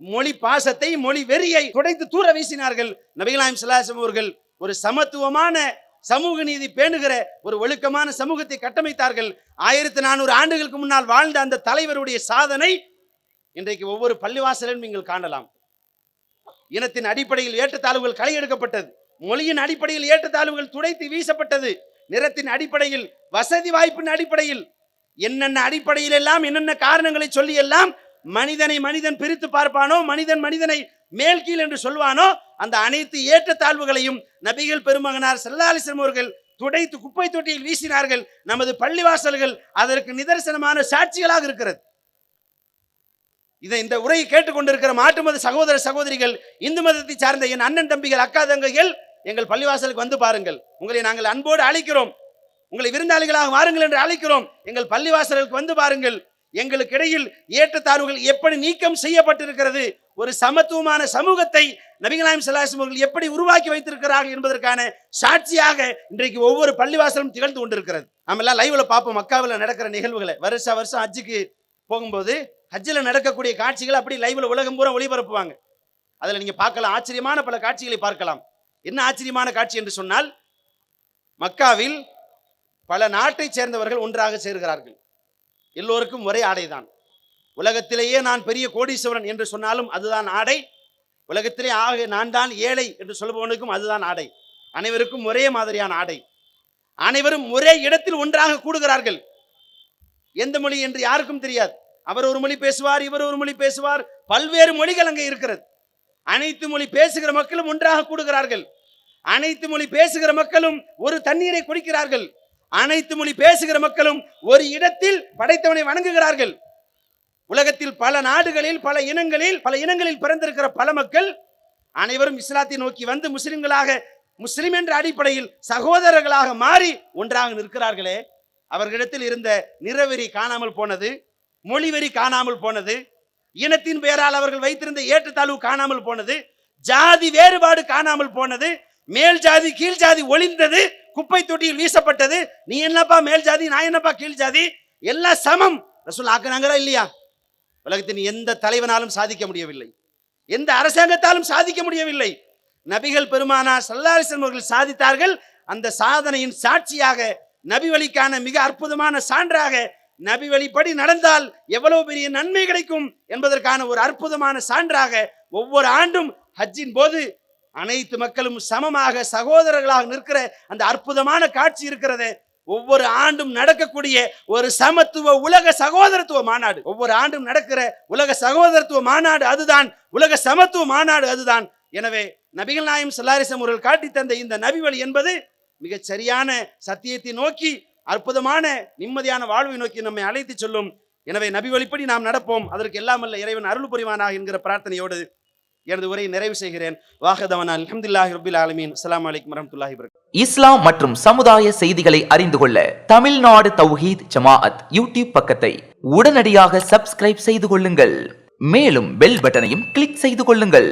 மொழி பாசத்தை, மொழி வெறியை துடைத்து தூர வீசினார்கள். நபிகள் நாயகம் ஸல்லல்லாஹு அலைஹி வஸல்லம் அவர்கள் ஒரு சமத்துவமான சமூக நீதி பேணுகிற ஒரு ஒழுக்கமான சமூகத்தை கட்டமைத்தார்கள். 1400 ஆண்டுகளுக்கு முன்னால் வாழ்ந்த அந்த தலைவருடைய சாதனை இன்றைக்கு ஒவ்வொரு பள்ளிவாசலிலும் நீங்கள் காணலாம். இனத்தின் அடிப்படையில் ஏற்றத்தாழ்வுகள் களை எடுக்கப்பட்டது, மொழியின் அடிப்படையில் ஏற்றத்தாழ்வுகள் துடைத்து வீசப்பட்டது, நிறத்தின் அடிப்படையில், வசதி வாய்ப்பின் அடிப்படையில், என்னென்ன அடிப்படையில் எல்லாம் என்னென்ன காரணங்களை சொல்லி எல்லாம் மனிதனை மனிதன் பிரித்து பார்ப்பானோ, மனிதன் மனிதனை மேல் கீழ் என்று சொல்வானோ, அந்த அனைத்து ஏற்றத்தாழ்வுகளையும் நபிகள் பெருமகனார் ஸல்லல்லாஹு அலைஹி வஸல்லம் அவர்கள் துடைத்து குப்பை தொட்டியில் வீசினார்கள். நமது பள்ளிவாசல்கள் அதற்கு நிதர்சனமான சாட்சிகளாக இருக்கிறது. இந்த உரையை கேட்டுக்கொண்டிருக்கிற மாற்று மத சகோதர சகோதரிகள், இந்து மதத்தை சார்ந்த என் அண்ணன் தம்பிகள், அக்கா தங்கைகள், எங்கள் பள்ளிவாசலுக்கு வந்து பாருங்கள். உங்களை நாங்கள் அன்போடு அழைக்கிறோம். உங்களை விருந்தாளிகளாக வாருங்கள் என்று அழைக்கிறோம். எங்கள் பள்ளிவாசலுக்கு வந்து பாருங்கள். எங்களுக்கு இடையில் ஏற்றத்தாழ்வுகள் எப்படி நீக்கம் செய்யப்பட்டிருக்கிறது, ஒரு சமத்துவமான சமூகத்தை நபிகள் நாயகம் ஸல்லல்லாஹு அலைஹி வஸல்லம் அவர்கள் எப்படி உருவாக்கி வைத்திருக்கிறார்கள் என்பதற்கான சாட்சியாக இன்றைக்கு ஒவ்வொரு பள்ளிவாசலும் திகழ்ந்து கொண்டிருக்கிறது. நம்ம எல்லாம் லைவ்ல பார்ப்போம் மக்காவில் நடக்கிற நிகழ்வுகளை. வருஷம் ஹஜ்ஜுக்கு போகும்போது ஹஜ்ஜில் நடக்கக்கூடிய காட்சிகள் அப்படி லைவ்ல உலகம் பூரா ஒளிபரப்புவாங்க. அதுல நீங்க பார்க்கலாம், ஆச்சரியமான பல காட்சிகளை பார்க்கலாம். என்ன ஆச்சரியமான காட்சி என்று சொன்னால், மக்காவில் பல நாட்டை சேர்ந்தவர்கள் ஒன்றாக சேர்கிறார்கள். எல்லோருக்கும் ஒரே ஆடைதான். உலகத்திலேயே நான் பெரிய கோடீஸ்வரன் என்று சொன்னாலும் அதுதான் ஆடை. உலகத்திலே ஆக நான் தான் ஏழை என்று சொல்பவனுக்கும் அதுதான் ஆடை. அனைவருக்கும் ஒரே மாதிரியான ஆடை. அனைவரும் ஒரே இடத்தில் ஒன்றாக கூடுகிறார்கள். எந்த மொழி என்று யாருக்கும் தெரியாது. அவர் ஒரு மொழி பேசுவார், இவர் ஒரு மொழி பேசுவார். பல்வேறு மொழிகள் அங்கே இருக்கிறது. அனைத்து மொழி பேசுகிற மக்களும் ஒன்றாக கூடுகிறார்கள். அனைத்து மொழி பேசுகிற மக்களும் ஒரு தண்ணீரை குடிக்கிறார்கள். அனைத்து மொழி பேசுகிற மக்களும் ஒரு இடத்தில் படைத்தவனை வணங்குகிறார்கள். உலகத்தில் பல நாடுகளில் பல இனங்களில் பிறந்திருக்கிற பல மக்கள் அனைவரும் இஸ்லாத்தை நோக்கி வந்து முஸ்லிம் என்ற அடிப்படையில் சகோதரர்களாக மாறி ஒன்றாக நிற்கிறார்களே, அவர்களிடத்தில் இருந்த நிறவெறி காணாமல் போனது, மொழிவெறி காணாமல் போனது, இனத்தின் பெயரால் அவர்கள் வைத்திருந்த ஏற்றத்தாழ்வு காணாமல் போனது, ஜாதி வேறுபாடு காணாமல் போனது, மேல் ஜாதி கீழ் ஜாதி ஒளிந்தது, குப்பை தொட்டியில் வீசப்பட்டது. நீ என்னப்பா மேல் ஜாதி, நான் என்னப்பா கீழ் ஜாதி, எல்லாம் சமம் ரசூல் ஆக்குனாங்களா இல்லையா? உலகத்தின் எந்த தலைவனாலும் சாதிக்க முடியவில்லை, எந்த அரசாங்கத்தாலும் சாதிக்க முடியவில்லை. நபிகள் பெருமானார் ஸல்லல்லாஹு அலைஹி வஸல்லம் அவர்கள் சாதித்தார்கள். அந்த சாதனையின் சாட்சியாக, நபி வழிக்கான மிக அற்புதமான சான்றாக, நபி வழிப்படி நடந்தால் எவ்வளவு பெரிய நன்மை கிடைக்கும் என்பதற்கான ஒரு அற்புதமான சான்றாக ஒவ்வொரு ஆண்டும் ஹஜ்ஜின் போது அனைத்து மக்களும் சமமாக சகோதரர்களாக நிற்கிற அந்த அற்புதமான காட்சி இருக்கிறது. ஒவ்வொரு ஆண்டும் நடக்கக்கூடிய ஒரு சமத்துவ உலக சகோதரத்துவ மாநாடு, ஒவ்வொரு ஆண்டும் நடக்கிற உலக சகோதரத்துவ மாநாடு அதுதான், உலக சமத்துவ மாநாடு அதுதான். எனவே நபிகள் நாயகம் ஸல்லல்லாஹு அலைஹி வஸல்லம் அவர்கள் காட்டி தந்த இந்த நபி வழி என்பது மிகச் சரியான சத்தியத்தை நோக்கி, அற்புதமான நிம்மதியான வாழ்வை நோக்கி நம்மை அழைத்து சொல்லும். எனவே நபி வழிப்படி நாம் நடப்போம். அதற்கு எல்லாம் அல்ல இறைவன் அருள் புரிவானாக என்கிற பிரார்த்தனையோடு எனது உரையை நிறைவு செய்கிறேன். வாஹதவனா அல்ஹம்துலில்லாஹி ரப்பில் ஆலமீன். அஸ்ஸலாமு அலைக்கும் வரஹ்மத்துல்லாஹி வபரகாத்துஹு. இஸ்லாம் மற்றும் சமுதாய செய்திகளை அறிந்து கொள்ள தமிழ்நாடு தௌஹீத் ஜமாஅத் யூடியூப் பக்கத்தை உடனடியாக சப்ஸ்கிரைப் செய்து கொள்ளுங்கள். மேலும் பெல் பட்டனையும் கிளிக் செய்து கொள்ளுங்கள்.